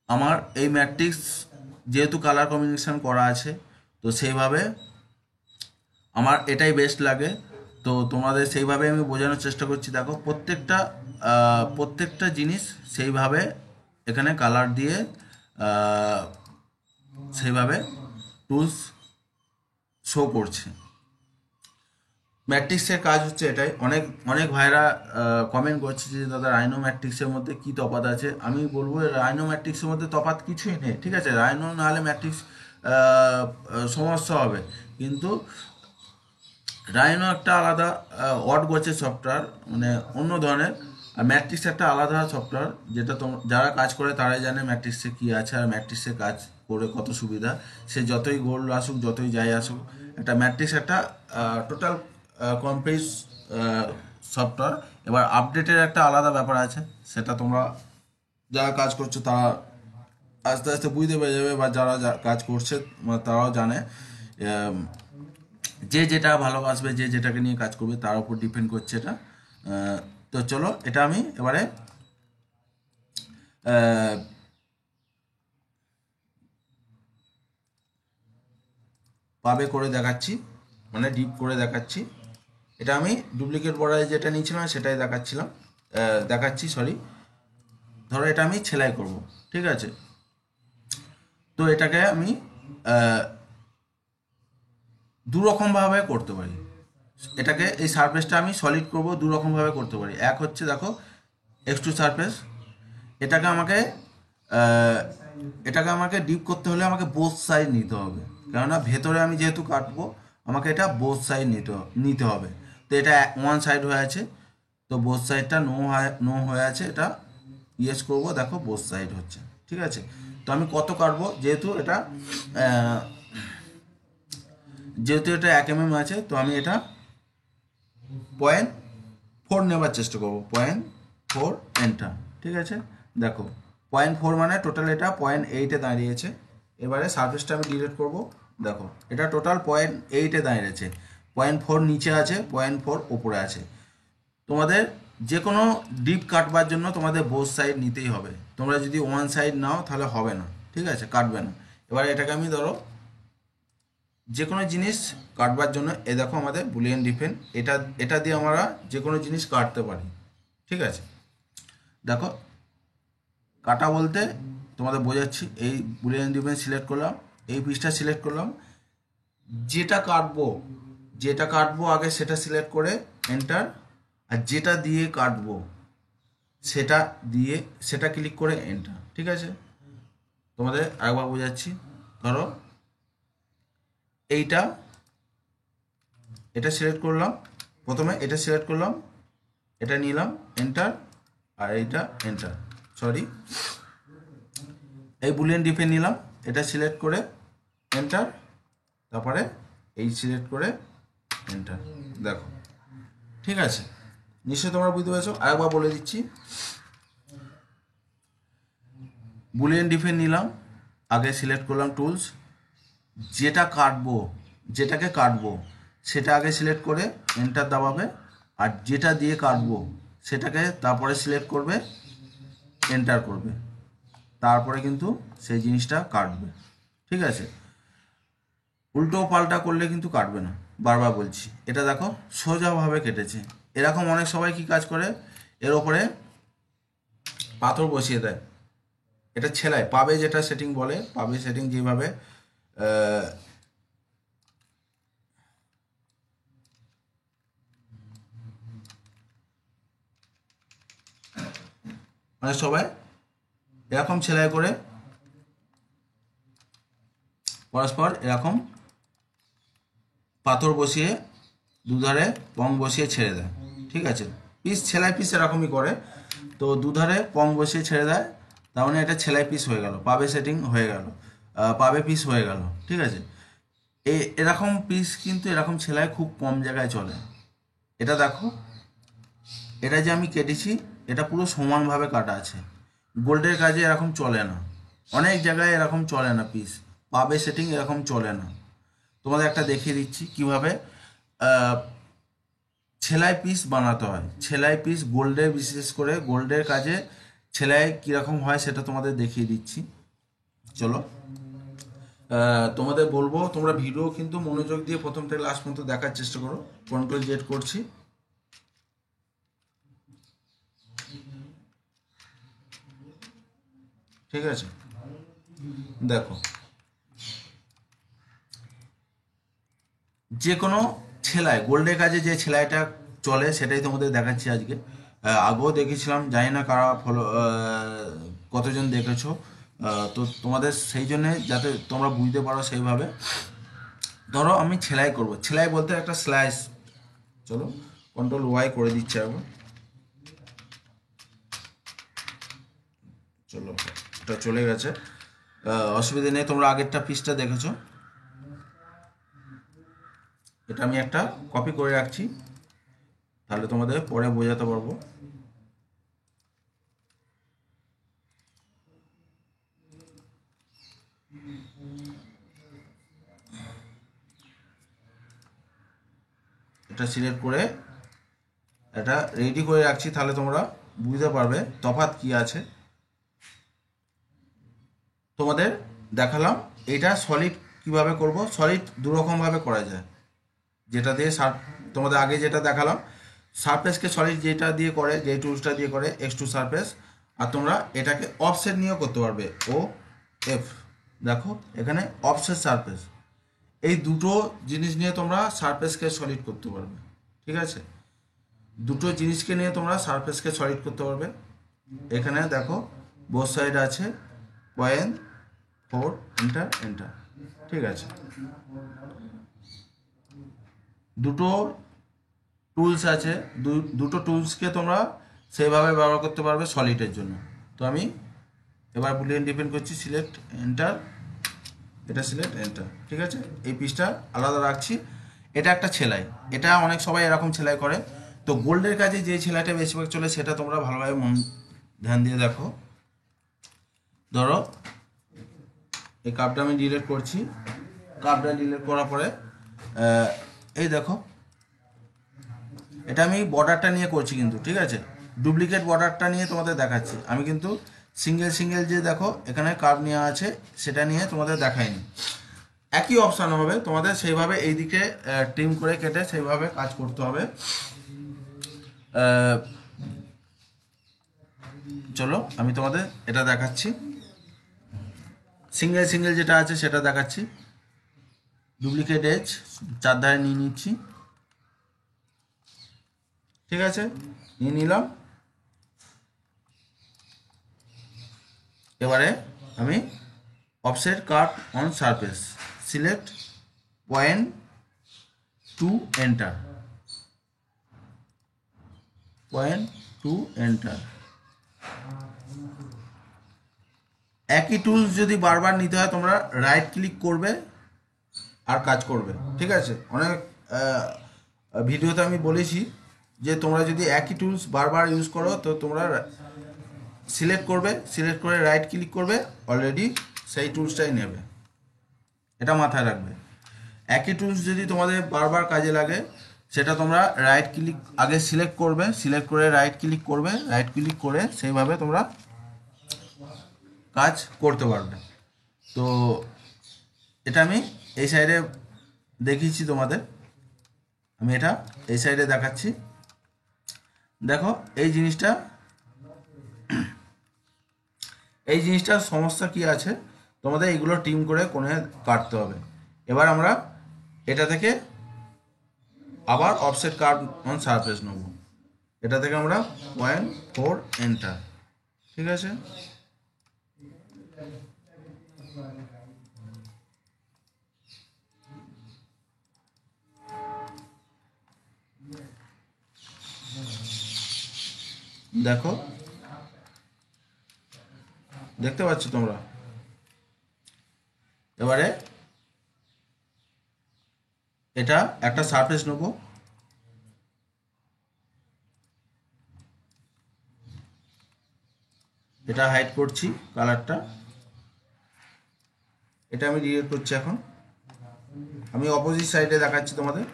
আমার এই ম্যাট্রিক্স যেহেতু কালার কম্বিনেশন করা আছে, তো সেইভাবে আমার এটাই বেস্ট লাগে। তো তোমাদের সেইভাবে আমি বোঝানোর চেষ্টা করছি। দেখো প্রত্যেকটা জিনিস সেইভাবে এখানে কালার দিয়ে আহ, সেইভাবে টুলস শো করছে। ম্যাট্রিক্সের কাজ হচ্ছে এটাই। অনেক অনেক ভাইরা কমেন্ট করছে যে দাদা রাইনো ম্যাট্রিক্সের মধ্যে কি তফাৎ আছে। আমি বলবো রাইনো ম্যাট্রিক্সের মধ্যে তফাৎ কিছুই নেই, ঠিক আছে। রাইনো নাহলে ম্যাট্রিক্স সমস্যা হবে, কিন্তু রাইনো একটা আলাদা ওয়ার্ড গোছের সফটওয়্যার, মানে অন্য ধরনের। আর ম্যাট্রিক্স একটা আলাদা সফটওয়্যার, যেটা যারা কাজ করে তারাই জানে ম্যাট্রিক্সে কী আছে আর ম্যাট্রিক্সে কাজ করে কত সুবিধা। সে যতই গোল্ড আসুক যতই যাই আসুক, একটা ম্যাট্রিক্স একটা টোটাল কমপ্লিট সফটওয়্যার। এবার আপডেটের একটা আলাদা ব্যাপার আছে, সেটা তোমরা যারা কাজ করছো তারা আস্তে আস্তে বুঝতে পেরে যাবে, বা যারা কাজ করছে তারাও জানে। যে যেটা ভালোবাসবে, যে যেটাকে নিয়ে কাজ করবে তার উপর ডিপেন্ড করছে এটা। তো চলো এটা আমি এবারে পাবে করে দেখাচ্ছি, মানে ডিপ করে দেখাচ্ছি। এটা আমি ডুপ্লিকেট বর্ডারে যেটা নিয়েছিলাম সেটাই দেখাচ্ছি, সরি। ধরো এটা আমি সেলাই করব, ঠিক আছে। তো এটাকে আমি দু রকমভাবে করতে পারি। এটাকে এই সারফেসটা আমি সলিড করব দু রকমভাবে করতে পারি। এক হচ্ছে দেখো এক্সট্রুড সারফেস, এটাকে আমাকে আহ, এটাকে আমাকে ডিপ করতে হলে আমাকে বোথ সাইড নিতে হবে, কেননা ভেতরে আমি যেহেতু কাটবো আমাকে এটা বোথ সাইড নিতে হবে। তো এটা ওয়ান সাইড হয়ে আছে, তো বোথ সাইডটা নো হয়ে আছে, এটা ইয়েস করবো, দেখো বোথ সাইড হচ্ছে, ঠিক আছে। তো আমি কত কাটবো, আহ, যেহেতু এটা 1 mm আছে, তো আমি এটা 0.4 নেবার চেষ্টা করবো, 0.4 এন্টার, ঠিক আছে। দেখো 0.4 মানে টোটাল এটা 0.8-এ দাঁড়িয়েছে। এবারে সারফেসটা আমি ডিলিট করব, দেখো এটা টোটাল 0.8-এ দাঁড়িয়েছে। 0.4 নিচে আছে, 0.4 ওপরে আছে। তোমাদের যে কোনো ডিপ কাটবার জন্য তোমাদের বোথ সাইড নিতেই হবে। তোমরা যদি ওয়ান সাইড নাও তাহলে হবে না, ঠিক আছে, কাটবে না। এবার এটাকে আমি ধরো যে কোনো জিনিস কাটবার জন্য, এ দেখো আমাদের বুলিয়ান ডিফেন্স, এটা এটা দিয়ে আমরা যে কোনো জিনিস কাটতে পারি, ঠিক আছে। দেখো কাটা বলতে তোমাদের বোঝাচ্ছি, এই বুলিয়ান ডিফেন্স সিলেক্ট করলাম, এই পিসটা সিলেক্ট করলাম, যেটা কাটবো আগে সেটা সিলেক্ট করে এন্টার, আর যেটা দিয়ে কাটবো সেটা সেটা ক্লিক করে এন্টার, ঠিক আছে। তোমাদের আরেকবার বোঝাচ্ছি। ধরো এইটা, এটা সিলেক্ট করলাম, প্রথমে এটা সিলেক্ট করলাম, এটা নিলাম এন্টার, আর এইটা এন্টার, সরি এই বুলিয়ান ডিফাইন নিলাম, এটা সিলেক্ট করে এন্টার, তারপরে এই সিলেক্ট করে এন্টার। দেখো ঠিক আছে, নিশ্চয়ই তোমরা বুঝতে পেরেছো। আরেকবার বলে দিচ্ছি, বুলিয়ান ডিফাইন নিলাম, আগে সিলেক্ট করলাম টুলস, যেটাকে কাটবো সেটা আগে সিলেক্ট করে এন্টার দাবাবে, আর যেটা দিয়ে কাটবো সেটাকে তারপরে সিলেক্ট করবে, এন্টার করবে, তারপরে কিন্তু সেই জিনিসটা কাটবে। ঠিক আছে, উল্টো পাল্টা করলে কিন্তু কাটবে না, বারবার বলছি। এটা দেখো সোজাভাবে কেটেছে। এরকম অনেক সবাই কি কাজ করে, এর ওপরে পাথর বসিয়ে দেয়, এটা ছেলাই পাবে, যেটা সেটিং বলে, পাবে সেটিং যেভাবে মানে সবাই এরকম সেলাই করে পরস্পর এরকম পাথর বসিয়ে দুধারে পং বসিয়ে ছেড়ে দেয়। ঠিক আছে, সেলাই পিস এরকমই করে, তো দুধারে পং বসিয়ে ছেড়ে দেয়, তার মানে এটা সেলাই পিস হয়ে গেল, পাবে সেটিং হয়ে গেল, পাবে পিস হয়ে গেল। ঠিক আছে, এরকম পিস কিন্তু এরকম সেলাই খুব কম জায়গায় চলে। এটা দেখো, এটা যে আমি কেটেছি এটা পুরো সমানভাবে কাটা আছে, গোল্ডের কাজে এরকম চলে না, অনেক জায়গায় এরকম চলে না পিস, পাবে সেটিং এরকম চলে না। তোমাদের একটা দেখিয়ে দিচ্ছি কিভাবে সেলাই পিস বানাতে হয়। সেলাই পিস গোল্ডের, বিশেষ করে গোল্ডের কাজে সেলাই কীরকম হয় সেটা তোমাদের দেখিয়ে দিচ্ছি। চলো, তোমাদের বলবো তোমরা ভিডিও কিন্তু মনোযোগ দিয়ে প্রথম থেকে লাস্ট পর্যন্ত দেখার চেষ্টা করো। কন্ট্রোল জেড করছি, ঠিক আছে। দেখো, যে কোনো সেলাই, গোল্ডের কাজে যে সেলাইটা চলে সেটাই তোমাদের দেখাচ্ছি আজকে। আগেও দেখেছিলাম, জানি না কারা ফলো, কতজন দেখেছো, তো তোমাদের সেই জন্যে যাতে তোমরা বুঝতে পারো সেইভাবে। ধরো আমি সেলাই করব, সেলাই বলতে একটা স্লাইস, চলো কন্ট্রোল ওয়াই করে দিচ্ছি একবার। চলো, এটা চলে গেছে, অসুবিধা নেই। তোমরা আগেরটা পিসটা দেখেছো, এটা আমি একটা কপি করে রাখছি, তাহলে তোমাদের পরে বোঝাতে পারবো। এটা সিলেক্ট করে এটা রেডি করে রাখছি, তাহলে তোমরা বুঝতে পারবে তফাৎ কি আছে। তোমাদের দেখালাম এটা সলিড কিভাবে করব। সলিড দুরকমভাবে করা যায়, যেটা দিয়ে তোমাদের আগে যেটা দেখালাম সারফেসকে সলিড যেটা দিয়ে করে, যে টুলসটা দিয়ে করে এক্স টু সারফেস, আর তোমরা এটাকে অফসেট নিয়েও করতে পারবে, ও এফ। দেখো এখানে অফসেট সারফেস, এই দুটো জিনিস নিয়ে তোমরা সারফেসকে সলিড করতে পারবে। ঠিক আছে, দুটো জিনিসকে নিয়ে তোমরা সারফেসকে সলিড করতে পারবে। এখানে দেখো বোথ সাইড আছে, পয়েন্ট 4 এন্টার এন্টার। ঠিক আছে, দুটো টুলস আছে, দুটো টুলসকে তোমরা সেইভাবে ব্যবহার করতে পারবে সলিডের জন্য। তো আমি এবার বুলিয়ান ডিফাইন করছি, সিলেক্ট এন্টার, এটা সিলেক্ট এন্টার। ঠিক আছে, এই পিসটা আলাদা রাখছি। এটা একটা সেলাই, এটা অনেক সবাই এরকম সেলাই করে, তো গোল্ডের কাজে যে সেলাইটা বেশিরভাগ চলে সেটা তোমরা ভালোভাবে ধ্যান দিয়ে দেখো। ধরো এই কাপটা আমি ডিলিট করছি, কাপটা ডিলিট করার পরে এই দেখো, এটা আমি বর্ডারটা নিয়ে করছি কিন্তু, ঠিক আছে, ডুপ্লিকেট বর্ডারটা নিয়ে তোমাদের দেখাচ্ছি আমি, কিন্তু সিঙ্গেল সিঙ্গেল যে দেখো এখানে কার্ভ নেওয়া আছে সেটা নিয়ে তোমাদের দেখাইনি। একই অপশান হবে তোমাদের, সেইভাবে এই দিকে ট্রিম করে কেটে সেইভাবে কাজ করতে হবে। চলো আমি তোমাদের এটা দেখাচ্ছি, সিঙ্গেল সিঙ্গেল যেটা আছে সেটা দেখাচ্ছি। ডুপ্লিকেট এজ চারধারে নিয়ে নিচ্ছি, ঠিক আছে, নিয়ে নিলাম। এবারে আমি offset cut on surface, select point to enter, point to enter. একই টুলস যদি বারবার নিতে হয় তোমরা রাইট ক্লিক করবে আর কাজ করবে, ঠিক আছে। অনেক ভিডিওতে আমি বলেছি যে তোমরা যদি একই টুলস বারবার ইউজ করো তো তোমরা সিলেক্ট করবে, সিলেক্ট করে রাইট ক্লিক করবে, অলরেডি সেই টুলসটাই নেবে, এটা মাথায় রাখবে। একই টুলস যদি তোমাদের বারবার কাজে লাগে সেটা তোমরা রাইট ক্লিক আগে সিলেক্ট করবে, সিলেক্ট করে রাইট ক্লিক করবে, রাইট ক্লিক করে সেইভাবে তোমরা কাজ করতে পারবে। তো এটা আমি এই সাইডে দেখিয়েছি তোমাদের, আমি এটা এই সাইডে দেখাচ্ছি। দেখো এই জিনিসটার সমস্যা কি আছে, তোমাদের এইগুলো টিম করে কোণে কাটতে হবে। এবার আমরা এটা থেকে আবার অফসেট কাট অন সারফেস নেব, এটা থেকে আমরা 0.4 এন্টার, ঠিক আছে। দেখো দেখতে পাচ্ছ তোমরা। এবারে এটা একটা সারফেস নেব, এটা হাইড করছি কালারটা, এটা আমি ডিলিট করছি। এখন আমি অপোজিট সাইডে দেখাচ্ছি তোমাদের।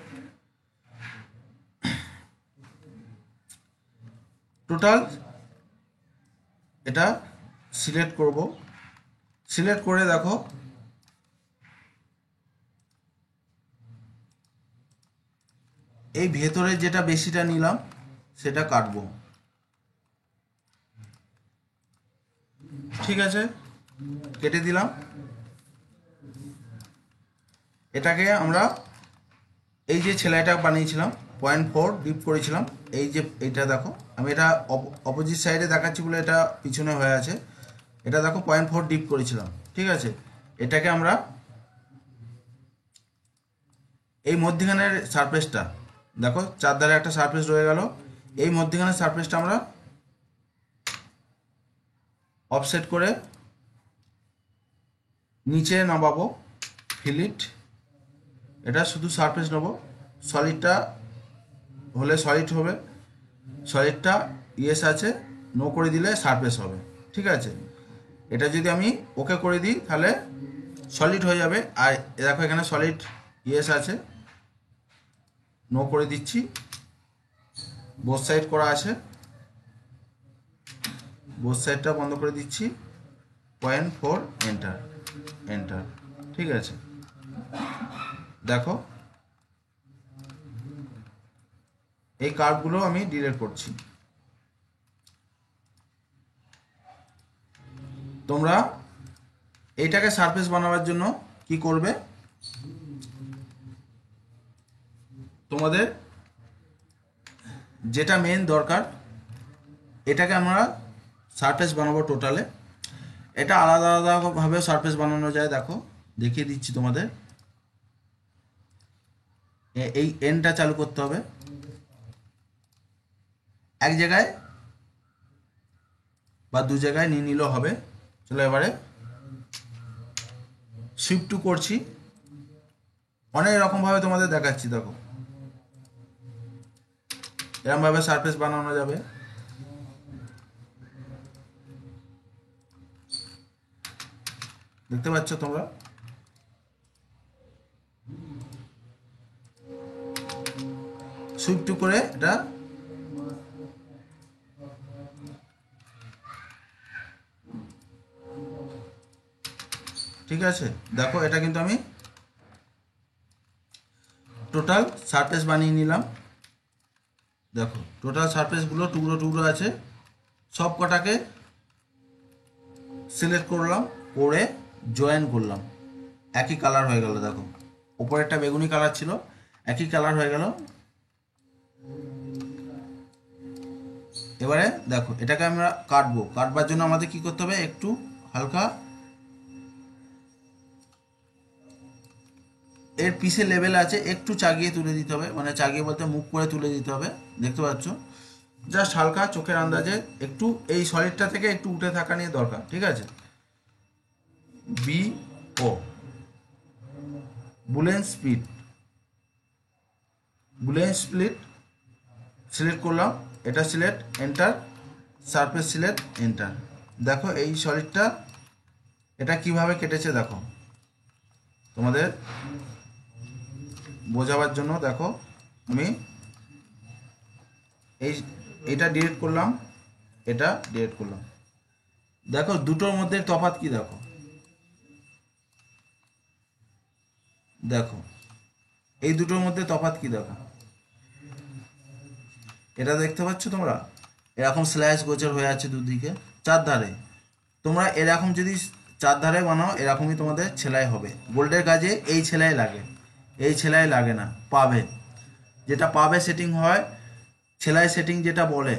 টোটাল এটা সিলেক্ট করব, সিলেক্ট করে দেখো এই ভেতরে যেটা বেশিটা নিলাম সেটা কাটবো, ঠিক আছে, কেটে দিলাম। এটাকে আমরা এই যে ছেলেটা বানিয়েছিলাম 0.4 ডিপ করেছিলাম, এই যে এইটা দেখো, আমি এটা অপোজিট সাইডে দেখাচ্ছি বলে এটা পিছনে হয়ে আছে। এটা দেখো 0.4 ডিপ করেছিলাম, ঠিক আছে। এটাকে আমরা এই মধ্যখানের সারফেসটা দেখো, চারধারে একটা সারফেস রয়ে গেল, এই মধ্যখানের সারফেসটা আমরা অফসেট করে নিচে নামাবো, ফিলিট, এটা শুধু সারফেস নেবো। সলিডটা হলে সলিড হবে, সলিডটা ইয়েস আছে, নো করে দিলে সারফেস হবে, ঠিক আছে। এটা যদি আমি ওকে করে দিই তাহলে সলিড হয়ে যাবে। আর দেখো এখানে সলিড ইয়েস আছে, নো করে দিচ্ছি, বোথ সাইড করা আছে, বোথ সাইডটা বন্ধ করে দিচ্ছি, 0.4 এন্টার, এন্টার, ঠিক আছে। দেখো এই কার্ভগুলো আমি ডিলিট করছি। তোমরা এইটাকে সারফেস বানাবার জন্য কি করবে, তোমাদের যেটা মেন দরকার, এটাকে আমরা সারফেস বানাবো টোটালে। এটা আলাদা আলাদাভাবে সারফেস বানানো যায়, দেখো দেখিয়ে দিচ্ছি তোমাদের। এই এনটা চালু করতে হবে, এক জায়গায় বা দু জায়গায় নিয়ে নিলেও হবে। চলো এবারে শিফট টু করছি, অনেক রকমভাবে তোমাদের দেখাচ্ছি। দেখো এরকমভাবে সারফেস বানানো যাবে। দেখতে পাচ্ছ তোমরা, শিফট টু করে এটা ঠিক আছে। দেখো এটা কিন্তু আমি টোটাল সারফেস বানিয়ে নিলাম। দেখো টোটাল সারফেসগুলো টুকরো টুকরো আছে, সব কটাকে সিলেক্ট করলাম, করে জয়েন করলাম, একই কালার হয়ে গেল। দেখো উপরে একটা বেগুনি কালার ছিল, একই কালার হয়ে গেল। এবারে দেখো এটাকে আমরা কাটবো, কাটবার জন্য আমাদের কি করতে হবে, একটু হালকা এর পিসে লেভেল আছে, একটু চাগিয়ে তুলে দিতে হবে, মানে চাগিয়ে বলতে মুখ করে তুলে দিতে হবে। দেখতে পাচ্ছ জাস্ট হালকা চোখের আন্দাজে একটু এই সলিডটা থেকে একটু উঠে থাকা নিয়ে দরকার, ঠিক আছে। বি ও Boolean speed, Boolean split select করলাম, এটা select, enter, surface select, enter. দেখো এই সলিডটা এটা কিভাবে কেটেছে দেখো, তোমাদের বোঝাবার জন্য দেখো আমি এইটা ডিলিট করলাম, এটা ডিলিট করলাম। দেখো দুটোর মধ্যে তফাৎ কি দেখো, দেখো এই দুটোর মধ্যে তফাৎ কি দেখো, এটা দেখতে পাচ্ছ তোমরা, এরকম স্ল্যাশ গোচর হয়ে আছে দুদিকে চারধারে। তোমরা এরকম যদি চারধারে বানাও এরকমই তোমাদের সেলাই হবে। গোল্ডের কাজে এই সেলাই লাগে, এই সেলাই লাগে না, পাবে যেটা পাবে সেটিং হয়, সেলাই সেটিং যেটা বলে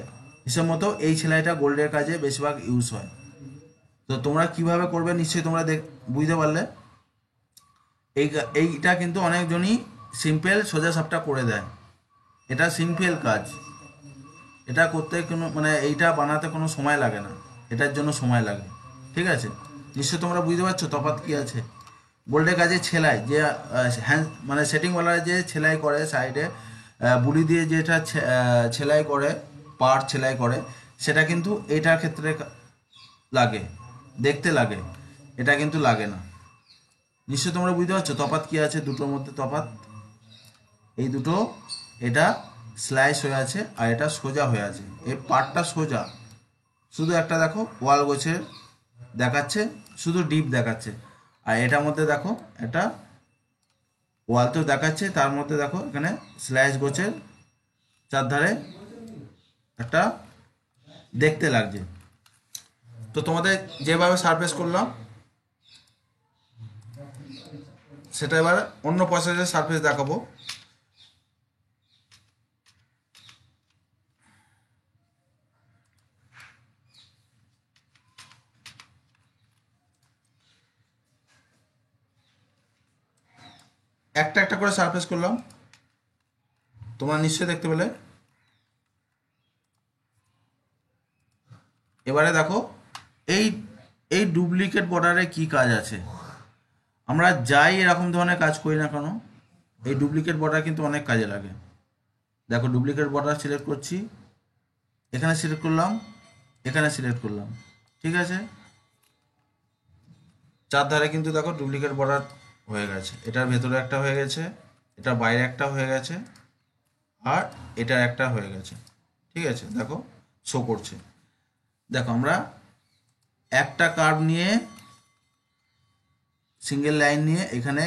হিসেব মতো এই সেলাইটা গোল্ডের কাজে বেশিরভাগ ইউজ হয়। তো তোমরা কিভাবে করবে নিশ্চয়ই তোমরা বুঝতে পারলে। এইটা কিন্তু অনেকজনই সিম্পল সোজা সাপটা করে দেয়, এটা সিম্পল কাজ, এটা করতে কোনো মানে এইটা বানাতে কোনো সময় লাগে না, এটার জন্য সময় লাগে, ঠিক আছে। নিশ্চয় তোমরা বুঝতে পারছো তফাৎ কী আছে। গোল্ডের কাজে সেলাই যে হ্যান্ড মানে সেটিংওয়ালা যে সেলাই করে সাইডে বুলি দিয়ে যেটা সেলাই করে, পার্ট সেলাই করে, সেটা কিন্তু এটার ক্ষেত্রে লাগে, দেখতে লাগে, এটা কিন্তু লাগে না। নিশ্চয় তোমরা বুঝতে পারছো তফাৎ কী আছে দুটোর মধ্যে তফাৎ। এই দুটো, এটা স্লাইস হয়ে আছে আর এটা সোজা হয়ে আছে, এই পার্টটা সোজা, শুধু একটা দেখো ওয়াল গোছের দেখাচ্ছে, শুধু ডিপ দেখাচ্ছে। আর এটার মধ্যে দেখো এটা ওয়াল তো দেখাচ্ছে, তার মধ্যে দেখো এখানে স্লাইস গোছের চারধারে একটা দেখতে লাগছে। তো তোমাদের যেভাবে সারফেস করলাম সেটা এবার অন্য প্রসেসের সারফেস দেখাবো। একটা একটা করে সারফেস করলাম, তোমরা নিশ্চয়ই দেখতে পেলে। এবারে দেখো এই এই ডুপ্লিকেট বর্ডারে কি কাজ আছে। আমরা যাই এরকম ধরনের কাজ করি না কেন, এই ডুপ্লিকেট বর্ডার কিন্তু অনেক কাজে লাগে। দেখো ডুপ্লিকেট বর্ডার সিলেক্ট করছি, এখানে সিলেক্ট করলাম, এখানে সিলেক্ট করলাম, ঠিক আছে। চারধারে কিন্তু দেখো ডুপ্লিকেট বর্ডার হয়ে গেছে, এটার ভেতরে একটা হয়ে গেছে, এটার বাইরে একটা হয়ে গেছে, আর এটার একটা হয়ে গেছে, ঠিক আছে। দেখো শো করছে। দেখো আমরা একটা কার্ভ নিয়ে সিঙ্গেল লাইন নিয়ে এখানে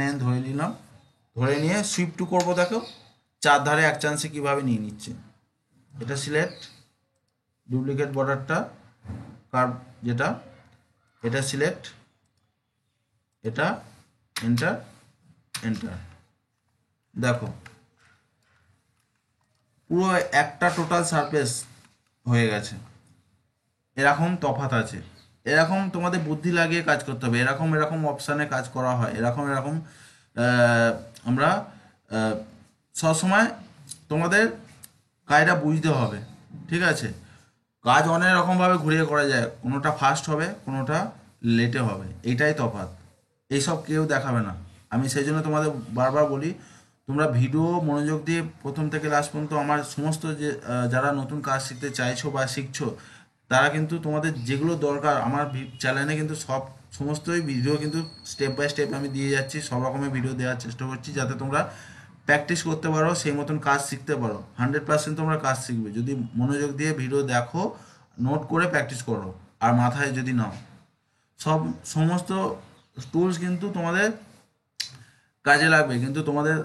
এন ধরে নিলাম, ধরে নিয়ে সুইপ টু করবো। দেখো চারধারে এক চান্সে কীভাবে নিয়ে নিচ্ছে। এটা সিলেক্ট, ডুপ্লিকেট বর্ডারটা কার্ভ যেটা, এটা সিলেক্ট, এটা এন্টার, এন্টার। দেখো পুরো একটা টোটাল সারফেস হয়ে গেছে। এরকম তফাৎ আছে, এরকম তোমাদের বুদ্ধি লাগিয়ে কাজ করতে হবে, এরকম এরকম অপশানে কাজ করা হয়, এরকম এরকম আমরা সবসময় তোমাদের কাজটা বুঝতে হবে, ঠিক আছে। কাজ অনেক রকমভাবে ঘুরিয়ে করা যায়, কোনোটা ফাস্ট হবে, কোনোটা লেটে হবে, এইটাই তফাৎ। এইসব কেউ দেখাবে না। আমি সেই জন্য তোমাদের বারবার বলি, তোমরা ভিডিও মনোযোগ দিয়ে প্রথম থেকে লাস্ট পর্যন্ত আমার সমস্ত যে যারা নতুন কাজ শিখতে চাইছো বা শিখছো, তারা কিন্তু তোমাদের যেগুলো দরকার আমার চ্যানেলে কিন্তু সমস্তই ভিডিও কিন্তু স্টেপ বাই স্টেপ আমি দিয়ে যাচ্ছি, সব রকমের ভিডিও দেওয়ার চেষ্টা করছি, যাতে তোমরা প্র্যাকটিস করতে পারো, সেই মতন কাজ শিখতে পারো। 100% তোমরা কাজ শিখবে যদি মনোযোগ দিয়ে ভিডিও দেখো, নোট করে প্র্যাকটিস করো, আর মাথায় যদি নাও। সমস্ত টুলস কিন্তু তোমাদের কাজে লাগবে, কিন্তু তোমাদের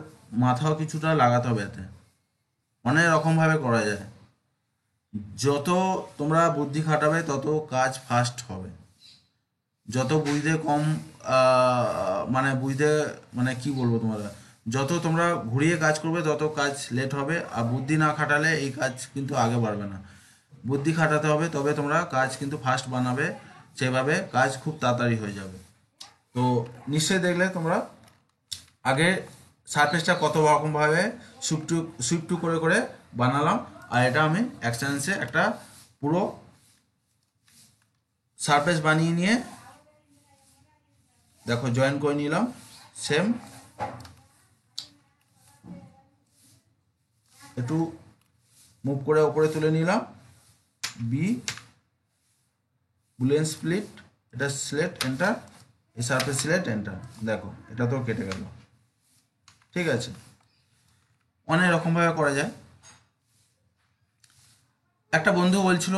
মাথাও কিছুটা লাগাতে হবে, এতে অনেক রকমভাবে করা যায়। যত তোমরা বুদ্ধি খাটাবে তত কাজ ফাস্ট হবে, যত বুঝতে কম মানে বুঝতে মানে কি বলবো তোমরা, যত তোমরা ঘুরিয়ে কাজ করবে তত কাজ লেট হবে। আর বুদ্ধি না খাটালে এই কাজ কিন্তু আগে বাড়বে না, বুদ্ধি খাটাতে হবে, তবে তোমরা কাজ কিন্তু ফাস্ট বানাবে, সেভাবে কাজ খুব তাড়াতাড়ি হয়ে যাবে। তো নিশ্চয়ই দেখলে তোমরা আগে সারফেসটা কত রকমভাবে সুইপ টু করে করে বানালাম, আর এটা আমি এক্সটেন্সে একটা পুরো সারফেস বানিয়ে নিয়ে দেখো জয়েন করে নিলাম। সেম একটু মুভ করে ওপরে তুলে নিলাম, বি বুলিয়ান স্প্লিট, এটা সিলেক্ট এন্টার, এই সারফেস সিলেক্ট এন্টার, দেখো এটা তো কেটে গেল। ঠিক আছে, অনেক রকমভাবে করা যায়। একটা বন্ধু বলছিল,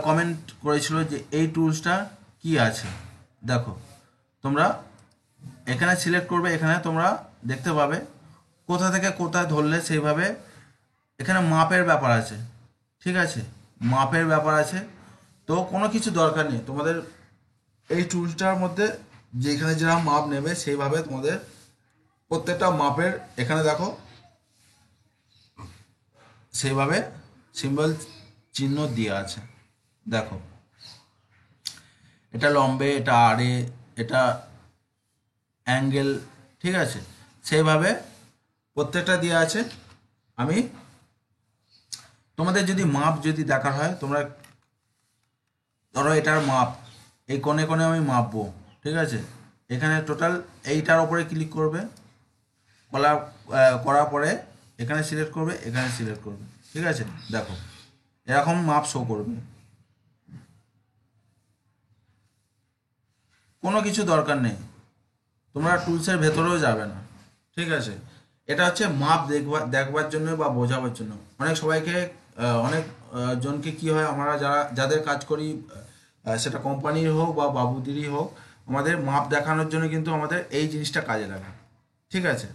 কমেন্ট করেছিল যে এই টুলসটা কি আছে। দেখো তোমরা এখানে সিলেক্ট করবে, এখানে তোমরা দেখতে পাবে কোথা থেকে কোথায় ধরলে সেইভাবে এখানে মাপের ব্যাপার আছে। ঠিক আছে, মাপের ব্যাপার আছে। তো কোনো কিছু দরকার নেই তোমাদের, এই টুলসটার মধ্যে যেখানে যারা মাপ নেবে সেইভাবে তোমাদের প্রত্যেকটা মাপের এখানে দেখো সেইভাবে সিম্বল চিহ্ন দেওয়া আছে। দেখো এটা লম্বে, এটা আড়ে, এটা অ্যাঙ্গেল, ঠিক আছে, সেইভাবে প্রত্যেকটা দেওয়া আছে। আমি তোমাদের যদি মাপ যদি দেখার হয়, তোমরা ধরো এটার মাপ এই কোণে কোণে আমি মাপবো। ঠিক আছে, এখানে টোটাল এইটার ওপরে ক্লিক করবে, করার পরে এখানে সিলেক্ট করবে, এখানে সিলেক্ট করবে। ঠিক আছে, দেখো এরকম মাপ শো করবে। কোনো কিছু দরকার নেই, তোমরা টুলসের ভেতরেও যাবে না। ঠিক আছে, এটা হচ্ছে মাপ দেখবার জন্য বা বোঝাবার জন্য। অনেক সবাইকে অনেক জনকে কি হয়, আমরা যাদের কাজ করি, সেটা কোম্পানির হোক বা বাবুদিরই হোক, আমাদের মাপ দেখানোর জন্য কিন্তু আমাদের এই জিনিসটা কাজে লাগে। ঠিক আছে,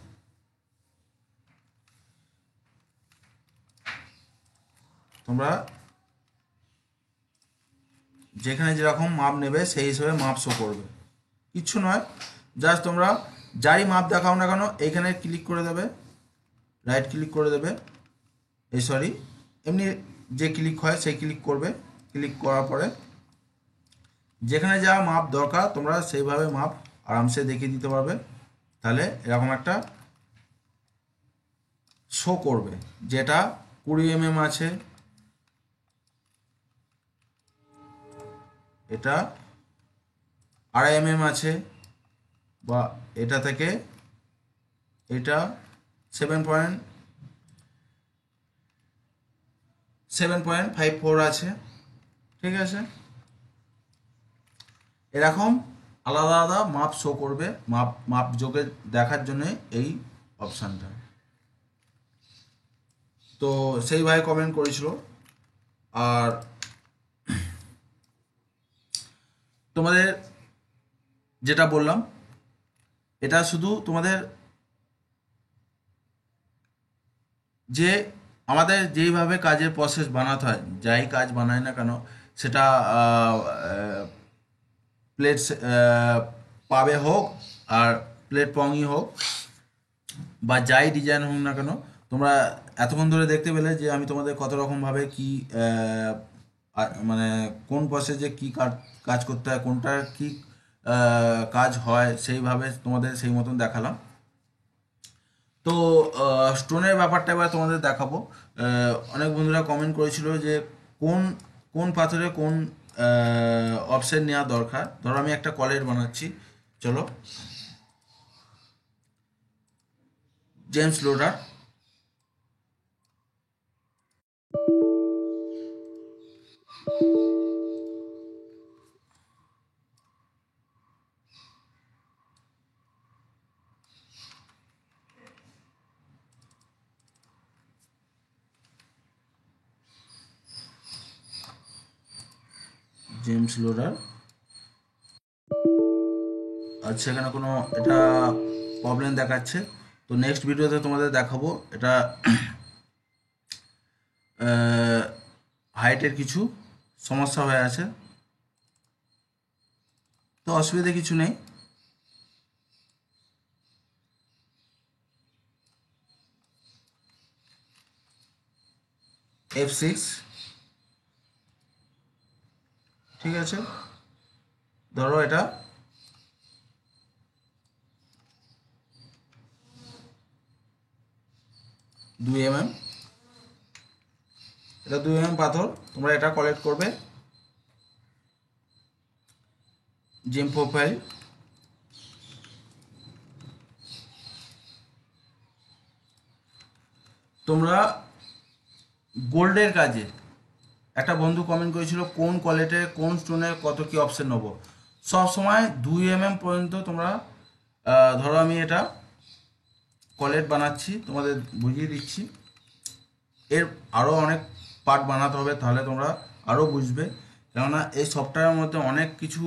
তোমরা যেখানে যেরকম মাপ নেবে সেই হিসেবে মাপ শো করবে, কিচ্ছু নয়। জাস্ট তোমরা যাই মাপ দেখাও না কেন এইখানে ক্লিক করে দেবে, রাইট ক্লিক করে দেবে, এই সরি এমনি যে ক্লিক হয় সেই ক্লিক করবে। ক্লিক করার পরে যেখানে যা মাপ দরকার তোমরা সেইভাবে মাপ আরামসে দেখিয়ে দিতে পারবে। তাহলে এরকম একটা শো করবে, যেটা 20 mm আছে, এটা 2.5 mm আছে, বা এটা থেকে এটা 7.54 আছে। ঠিক আছে, এরকম আলাদা আলাদা মাপ শো করবে, মাপ যোগে দেখার জন্য এই অপশানটা। তো সেই ভাই কমেন্ট করেছিল। আর তোমাদের যেটা বললাম, এটা শুধু তোমাদের যে আমাদের যেইভাবে কাজের প্রসেস বানাতে হয়, যাই কাজ বানায় না কেন, সেটা প্লেট পাবে হোক আর প্লেট পংই হোক বা যাই ডিজাইন হোক না কেন, তোমরা এতক্ষণ ধরে দেখতে পেলে যে আমি তোমাদের কত রকমভাবে কি মানে কোন প্রসেসে কি কাজ করতে হয়, কোনটা কি কাজ হয়, সেইভাবে তোমাদের সেই মতন দেখালাম। তো স্টোনের ব্যাপারটা এবার তোমাদের দেখাবো। অনেক বন্ধুরা কমেন্ট করেছিল যে কোন কোন পাথরে কোন অপশন নেওয়া দরকার। ধরো আমি একটা কলের বানাচ্ছি, চলো জেমস লোডার। জেমস লোডার, আচ্ছা এখানে কোনো এটা প্রবলেম দেখাচ্ছে, তো নেক্সট ভিডিওতে তোমাদের দেখাবো এটা হাইটের কিছু সমস্যা হয়ে আছে, তো অসুবিধা কিছু নেই। F6, ঠিক আছে, ধরো এটা 2 mm, এটা 2 পাথর, তোমরা এটা কালেক্ট করবে জেম প্রোফাইল। তোমরা গোল্ডের কাজে একটা বন্ধু কমেন্ট করেছিল কোন কোয়ালিটি কোন স্টোনে কত কি অপশন নেবো। সব সময় 2 পর্যন্ত তোমরা ধরো আমি এটা কলেট বানাচ্ছি, তোমাদের বুঝিয়ে দিচ্ছি। এর আরও অনেক পার্ট বানাতে হবে, তাহলে তোমরা আরও বুঝবে। কেননা এই সফটওয়্যারের মধ্যে অনেক কিছু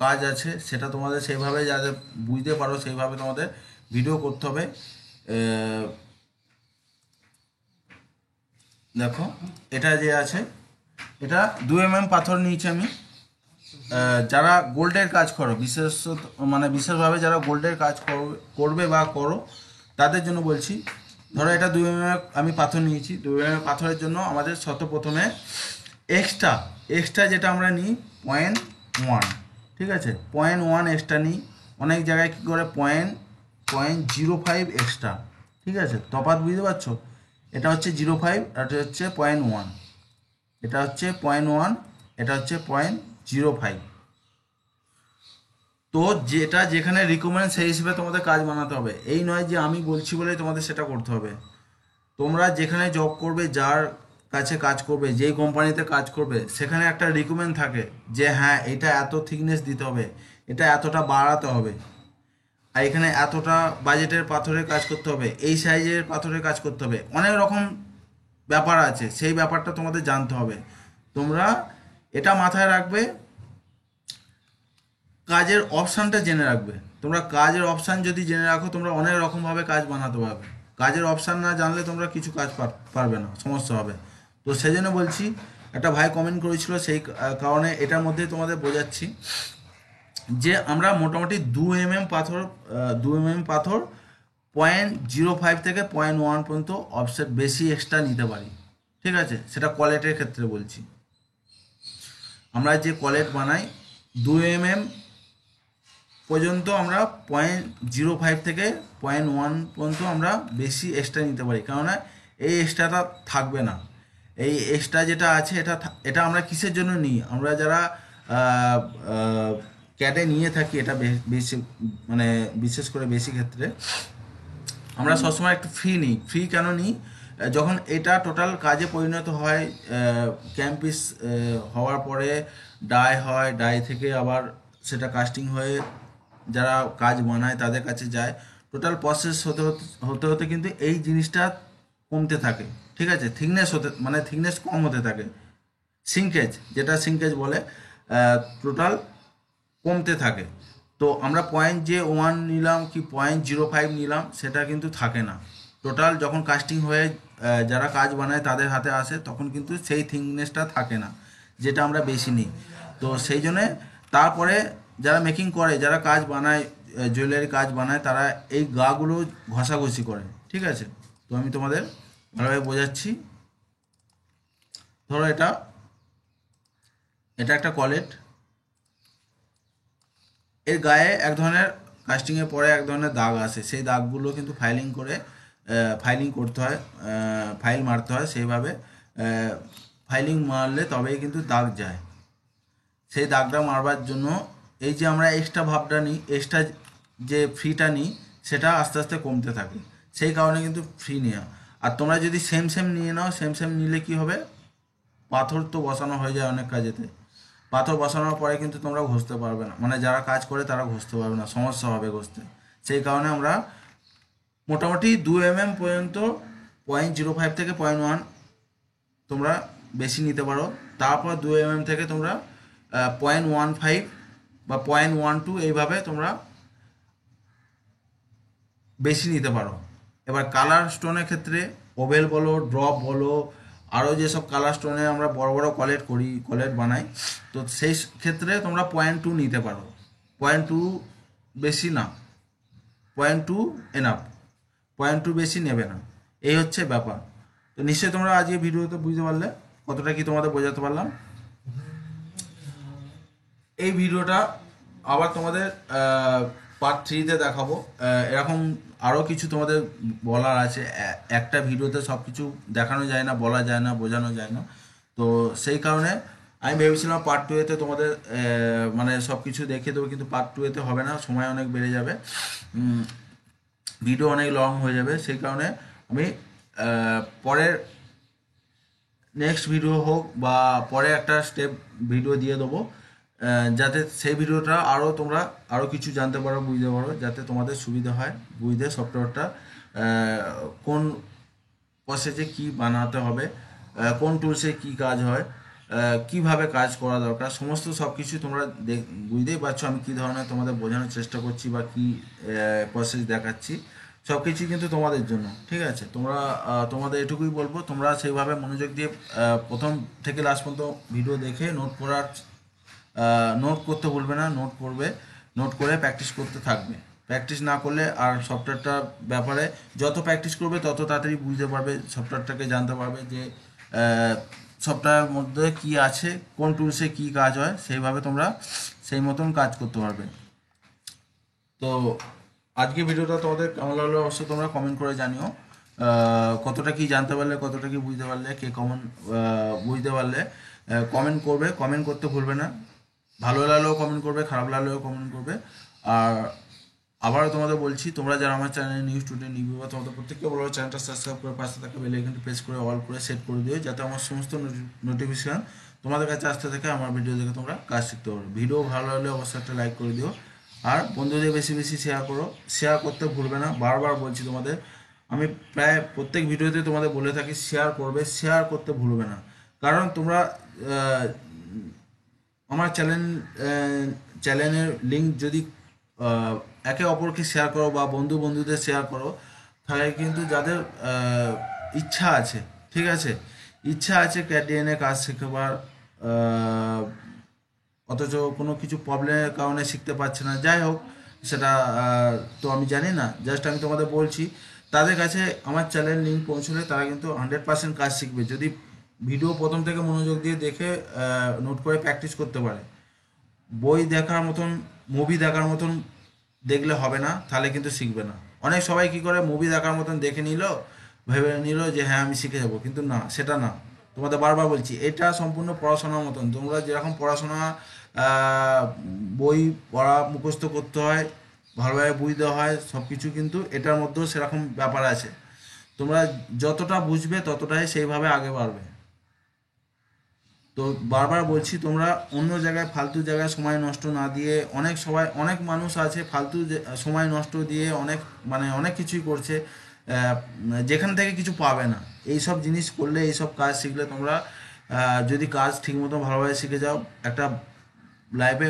কাজ আছে, সেটা তোমাদের সেইভাবে যাতে বুঝতে পারো সেইভাবে তোমাদের ভিডিও করতে হবে। দেখো এটা যে আছে, এটা 2 পাথর নিয়েছি আমি। যারা গোল্ডের কাজ করো, বিশেষভাবে যারা গোল্ডের কাজ করবে বা করো তাদের জন্য বলছি। ধরো এটা 2 আমি পাথর নিয়েছি। 2 পাথরের জন্য আমাদের প্রথমে এক্সট্রা যেটা আমরা নিই 0.1, ঠিক আছে, 0.1 এক্সট্রা নিই। অনেক জায়গায় কী করে 0.05 এক্সট্রা, ঠিক আছে, তফাৎ বুঝতে পারছো? এটা হচ্ছে 0.5, এটা হচ্ছে 0.1, এটা হচ্ছে 0.1, এটা হচ্ছে 0.05। তো যেটা যেখানে রিকমেন্ড সেই হিসেবে তোমাদের কাজ বানাতে হবে। এই নয় যে আমি বলছি বলে তোমাদের সেটা করতে হবে। তোমরা যেখানে জব করবে, যার কাছে কাজ করবে, যেই কোম্পানিতে কাজ করবে, সেখানে একটা রিকমেন্ড থাকে যে হ্যাঁ এটা এত থিকনেস দিতে হবে, এটা এতটা বাড়াতে হবে, আর এখানে এতটা বাজেটের পাথরের কাজ করতে হবে, এই সাইজের পাথরের কাজ করতে হবে। অনেক রকম ব্যাপার আছে, সেই ব্যাপারটা তোমাদের জানতে হবে। তোমরা এটা মাথায় রাখবে, কাজের অপশানটা জেনে রাখবে। তোমরা কাজের অপশান যদি জেনে রাখো, তোমরা অনেক রকমভাবে কাজ বানাতে পারবে। কাজের অপশান না জানলে তোমরা কিছু কাজ পারবে না, সমস্যা হবে। তো সেই জন্য বলছি, একটা ভাই কমেন্ট করেছিল, সেই কারণে এটার মধ্যে তোমাদের বোঝাচ্ছি যে আমরা মোটামুটি 2 পাথর 0.05 থেকে 0.1 পর্যন্ত অফসেট বেশি এক্সট্রা নিতে পারি, ঠিক আছে। সেটা কোয়ালিটির ক্ষেত্রে বলছি। আমরা যে কোয়ালিটি বানাই 2 পর্যন্ত আমরা 0.05 থেকে 0.1 পর্যন্ত আমরা বেশি এক্সট্রা নিতে পারি, কেননা এই এক্সট্রাটা থাকবে না। এই এক্সট্রা যেটা আছে এটা আমরা কিসের জন্য নিই? আমরা যারা ক্যাটে নিয়ে থাকি, এটা বেশি মানে বিশেষ করে বেশি ক্ষেত্রে আমরা সবসময় একটু ফ্রি নিই। ফ্রি কেন নিই? যখন এটা টোটাল কাজে পরিণত হয়, ক্যাম্পিস হওয়ার পরে ডাই হয়, ডাই থেকে আবার সেটা কাস্টিং হয়ে যারা কাজ বানায় তাদের কাছে যায়, টোটাল প্রসেস হতে হতে কিন্তু এই জিনিসটা কমতে থাকে, ঠিক আছে। থিকনেস কম হতে থাকে, সিঙ্কেজ বলে, টোটাল কমতে থাকে। তো আমরা 0.1 নিলাম কি 0.05 নিলাম, সেটা কিন্তু থাকে না। টোটাল যখন কাস্টিং হয়ে যারা কাজ বানায় তাদের হাতে আসে, তখন কিন্তু সেই থিকনেসটা থাকে না, যেটা আমরা বেশি নিই। তো সেই জন্যে তারপরে যারা মেকিং করে, যারা কাজ বানায়, জুয়েলারি কাজ বানায়, তারা এই গাগুলো ঘষাঘষি করে, ঠিক আছে। তো আমি তোমাদের ভালোভাবে বোঝাচ্ছি। ধরো এটা একটা কলেট, এর গায়ে এক ধরনের কাস্টিংয়ের পরে এক ধরনের দাগ আসে, সেই দাগগুলো কিন্তু ফাইলিং করতে হয়, ফাইল মারতে হয়। সেইভাবে ফাইলিং মারলে তবেই কিন্তু দাগ যায়। সেই দাগটা মারবার জন্য এই যে আমরা এক্সট্রা যে ফিটা নিই, সেটা আস্তে আস্তে কমতে থাকে। সেই কারণে কিন্তু ফ্রি নেওয়া। আর তোমরা যদি সেম নিয়ে নাও, সেম নিলে কি হবে, পাথর তো বসানো হয়ে যায় অনেক কাজেতে। পাথর বসানোর পরে কিন্তু তোমরা ঘষতে পারবে না, মানে যারা কাজ করে তারা ঘষতে পারবে না, সমস্যা হবে ঘষতে। সেই কারণে আমরা মোটামুটি 2 পর্যন্ত 0.05 থেকে 0.1 তোমরা বেশি নিতে পারো। তারপর 2 থেকে তোমরা 0.15 বা 0.12 এইভাবে তোমরা বেশি নিতে পারো। এবার কালার স্টোনের ক্ষেত্রে ওভেল বলো, ড্রপ বলো, আরও যেসব কালার স্টোনে আমরা বড় বড় কলেট বানাই, তো সেই ক্ষেত্রে তোমরা 0.2 নিতে পারো। 0.2 বেশি না, 0.2 এনাফ, 0.2 বেশি নেবে না। এই হচ্ছে ব্যাপার। তো নিশ্চয়ই তোমরা আজকে ভিডিওতে বুঝতে পারলে, কতটা কি তোমাদের বোঝাতে পারলাম। এই ভিডিওটা আবার তোমাদের পার্ট 3-তে দেখাবো। এরকম আরও কিছু তোমাদের বলার আছে। একটা ভিডিওতে সব কিছু দেখানো যায় না, বলা যায় না, বোঝানো যায় না। তো সেই কারণে আমি ভেবেছিলাম পার্ট টু এতে তোমাদের মানে সব কিছু দেখিয়ে দেবো, কিন্তু পার্ট টু এতে হবে না, সময় অনেক বেড়ে যাবে, ভিডিও অনেক লং হয়ে যাবে। সেই কারণে আমি পরের নেক্সট ভিডিও হোক বা পরে একটা স্টেপ ভিডিও দিয়ে দেবো, যাতে সেই ভিডিওটা আরও তোমরা আরও কিছু জানতে পারো, বুঝতে পারো, যাতে তোমাদের সুবিধা হয় বুঝতে সফটওয়্যারটা কোন প্রসেসে কি বানাতে হবে, কোন টুলসে কি কাজ হয়, কিভাবে কাজ করা দরকার, সমস্ত সব কিছু তোমরা বুঝতেই পারছো আমি কী ধরনের তোমাদের বোঝানোর চেষ্টা করছি বা কী প্রসেস দেখাচ্ছি। সব কিছুই কিন্তু তোমাদের জন্য, ঠিক আছে? তোমরা তোমাদের এটুকুই বলবো, তোমরা সেইভাবে মনোযোগ দিয়ে প্রথম থেকে লাস্ট পর্যন্ত ভিডিও দেখে নোট করতে ভুলবে না, নোট করবে, নোট করে প্র্যাকটিস করতে থাকবে। প্র্যাকটিস না করলে আর সফটওয়্যারটার ব্যাপারে যত প্র্যাকটিস করবে তত তাড়াতাড়ি বুঝতে পারবে, সফটওয়্যারটাকে জানতে পারবে যে সফটওয়্যারের মধ্যে কি আছে, কোন টুলসে কি কাজ হয়, সেইভাবে তোমরা সেই মতন কাজ করতে পারবে। তো আজকে ভিডিওটা তোমাদের কেমন লাগলো অবশ্যই তোমরা কমেন্ট করে জানিও, কতটা কি জানতে পারলে, কতটা কি বুঝতে পারলে, কে কমন বুঝতে পারলে কমেন্ট করবে, কমেন্ট করতে ভুলবে না। ভালো লাগলেও কমেন্ট করবে, খারাপ লাগলেও কমেন্ট করবে। আর আবারও তোমাদের বলছি, তোমরা যারা আমার চ্যানেলে নিউ স্টুডেন্ট নিউ ভিউয়ার, তোমাদের প্রত্যেককে বলো চ্যানেলটা সাবস্ক্রাইব করে পাশে থাকা বেল আইকনটি প্রেস করে অল করে সেট করে দিও, যাতে আমার সমস্ত নোটিফিকেশান তোমাদের কাছে আসতে থাকে, আমার ভিডিও দেখে তোমরা কাজ শিখতে পারো। ভিডিও ভালো লাগলে অবশ্যই একটা লাইক করে দিও, আর বন্ধুদের বেশি বেশি শেয়ার করো, শেয়ার করতে ভুলবে না। বারবার বলছি তোমাদের, আমি প্রায় প্রত্যেক ভিডিওতে তোমাদের বলে থাকি শেয়ার করবে, শেয়ার করতে ভুলবে না। কারণ তোমরা আমার চ্যানেলের লিঙ্ক যদি একে অপরকে শেয়ার করো বা বন্ধুদের শেয়ার করো, তাহলে কিন্তু যাদের ইচ্ছা আছে, ঠিক আছে, ইচ্ছা আছে ক্যাটিএনে কাজ শেখাবার, অথচ কোনো কিছু প্রবলেমের কারণে শিখতে পারছে না, যাই হোক সেটা তো আমি জানি না, জাস্ট আমি তোমাদের বলছি, তাদের কাছে আমার চ্যানেল লিঙ্ক পৌঁছলে তারা কিন্তু 100% কাজ শিখবে, যদি ভিডিও প্রথম থেকে মনোযোগ দিয়ে দেখে নোট করে প্র্যাকটিস করতে পারে। বই দেখার মতন, মুভি দেখার মতন দেখলে হবে না, তাহলে কিন্তু শিখবে না। অনেক সবাই কি করে, মুভি দেখার মতন দেখে নিল, ভেবে নিল যে হ্যাঁ আমি শিখে যাবো, কিন্তু না, সেটা না। তোমাদের বারবার বলছি, এটা সম্পূর্ণ পড়াশোনার মতন। তোমরা যেরকম পড়াশোনা বই পড়া মুখস্থ করতে হয়, ভালোভাবে বুঝতে হয় সব কিছু, কিন্তু এটার মধ্যেও সেরকম ব্যাপার আছে। তোমরা যতটা বুঝবে ততটাই সেইভাবে আগে বাড়বে। তো বারবার বলছি, তোমরা অন্য জায়গায় ফালতু জায়গায় সময় নষ্ট না দিয়ে, অনেক মানুষ আছে ফালতু সময় নষ্ট দিয়ে অনেক কিছুই করছে, যেখান থেকে কিছু পাবে না। এই সব জিনিস করলে, এইসব কাজ শিখলে তোমরা যদি কাজ ঠিকমতো ভালোভাবে শিখে যাও, একটা লাইফে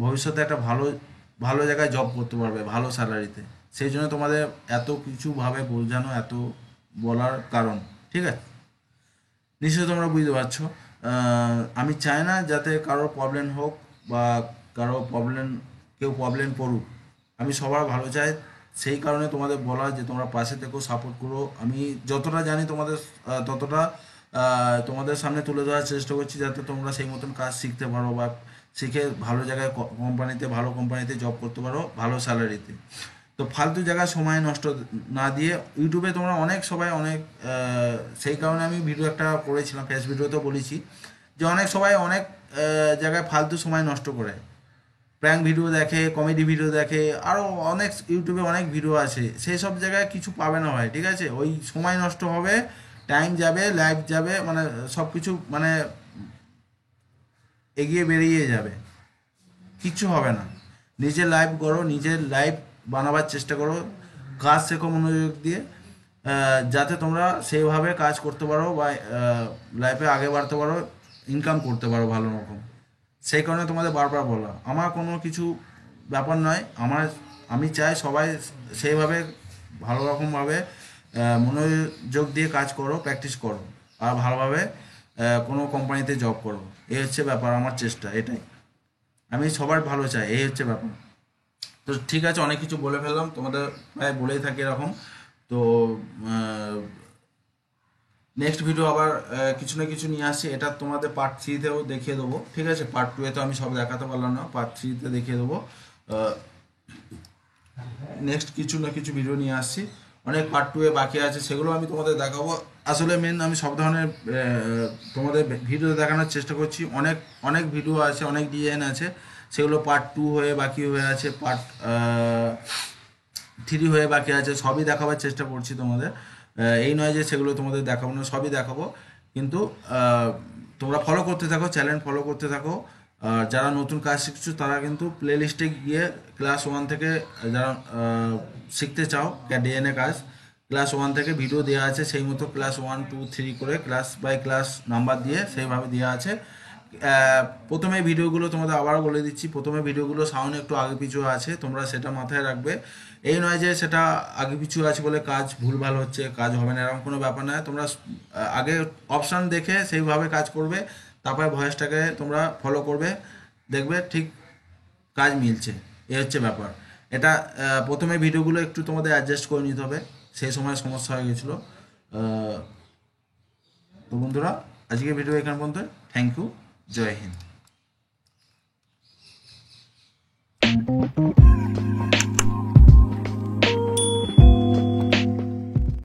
ভবিষ্যতে একটা ভালো ভালো জায়গায় জব করতে পারবে, ভালো স্যালারিতে। সেই জন্য তোমাদের এত কিছুভাবে বোঝানো, এত বলার কারণ, ঠিক আছে? নিশ্চয়ই তোমরা বুঝতে পারছো। আমি চাই না যাতে কারোর প্রবলেম হোক বা কেউ প্রবলেম পড়ুক। আমি সবার ভালো চাই, সেই কারণে তোমাদের বলা যে তোমরা পাশে থেকেও সাপোর্ট করো। আমি যতটা জানি তোমাদের ততটা তোমাদের সামনে তুলে ধরার চেষ্টা করছি, যাতে তোমরা সেই মতন কাজ শিখতে পারো বা শিখে ভালো জায়গায় ভালো কোম্পানিতে জব করতে পারো, ভালো স্যালারিতে। তো ফালতু জায়গায় সময় নষ্ট না দিয়ে, ইউটিউবে তোমরা অনেক সেই কারণে আমি ভিডিও একটা করেছিলাম, ফেস ভিডিওতেও বলেছি যে অনেক জায়গায় ফালতু সময় নষ্ট করে, প্র্যাঙ্ক ভিডিও দেখে, কমেডি ভিডিও দেখে, আরও অনেক ইউটিউবে অনেক ভিডিও আছে, সেই সব জায়গায় কিছু পাবে না ভাই, ঠিক আছে? ওই সময় নষ্ট হবে, টাইম যাবে, লাইফ যাবে, সব কিছু এগিয়ে বেরিয়ে যাবে, কিচ্ছু হবে না। নিজের লাইফ গড়ো, নিজের লাইফ বানাবার চেষ্টা করো, কাজ শেখো মনোযোগ দিয়ে, যাতে তোমরা সেইভাবে কাজ করতে পারো বা লাইফে আগে বাড়তে পারো, ইনকাম করতে পারো ভালো রকম। সেই কারণে তোমাদের বারবার বলা, আমার কোনো কিছু ব্যাপার নয়, আমি চাই সবাই সেইভাবে ভালো রকমভাবে মনোযোগ দিয়ে কাজ করো, প্র্যাকটিস করো, আর ভালোভাবে কোনো কোম্পানিতে জব করো। এই হচ্ছে ব্যাপার, আমার চেষ্টা এটাই। আমি সবার ভালো চাই, এই হচ্ছে ব্যাপার। তো ঠিক আছে, অনেক কিছু বলে ফেললাম, তোমাদের প্রায় বলেই থাকি এরকম। তো নেক্সট ভিডিও আবার কিছু না কিছু নিয়ে আসছি, এটা তোমাদের পার্ট থ্রিতেও দেখিয়ে দেবো, ঠিক আছে? পার্ট টু এ তো আমি সব দেখাতে পারলাম না, পার্ট থ্রিতে দেখিয়ে দেবো। নেক্সট কিছু না কিছু ভিডিও নিয়ে আসছি। অনেক পার্ট টু এ বাকি আছে, সেগুলো আমি তোমাদের দেখাবো। আসলে মেন আমি সব ধরনের তোমাদের ভিডিও দেখানোর চেষ্টা করছি। অনেক অনেক ভিডিও আছে, অনেক ডিজাইন আছে, সেগুলো পার্ট টু হয়ে বাকি হয়ে আছে, পার্ট থ্রি হয়ে বাকি আছে। সবই দেখাবার চেষ্টা করছি তোমাদের। এই নয় যে সেগুলো তোমাদের দেখাবো না, সবই দেখাবো। কিন্তু তোমরা ফলো করতে থাকো, চ্যানেল ফলো করতে থাকো। আর যারা নতুন কাজ শিখছো তারা কিন্তু প্লে লিস্টে গিয়ে ক্লাস ওয়ান থেকে যারা শিখতে চাও ডিএনএ কাজ, ক্লাস ওয়ান থেকে ভিডিও দেওয়া আছে, সেই মতো ক্লাস ওয়ান টু থ্রি করে ক্লাস বাই ক্লাস নাম্বার দিয়ে সেইভাবে দেওয়া আছে। প্রথমে ভিডিওগুলো তোমাদের আবারও বলে দিচ্ছি, প্রথমে ভিডিওগুলো সাউন্ড একটু আগে পিছু আছে, তোমরা সেটা মাথায় রাখবে। এই নয় যে সেটা আগে পিছু আছে বলে কাজ ভুলভাল হচ্ছে, কাজ হবে না, এরকম কোনো ব্যাপার নয়। তোমরা আগে অপশান দেখে সেইভাবে কাজ করবে, তারপরে ভয়েসটাকে তোমরা ফলো করবে, দেখবে ঠিক কাজ মিলছে। এ হচ্ছে ব্যাপার। এটা প্রথমে ভিডিওগুলো একটু তোমাদের অ্যাডজাস্ট করে নিতে হবে, সেই সময় সমস্যা হয়ে গেছিলো। তো বন্ধুরা, আজকে ভিডিও এখানে পর্যন্ত। Thank you. জয় হিন্দ।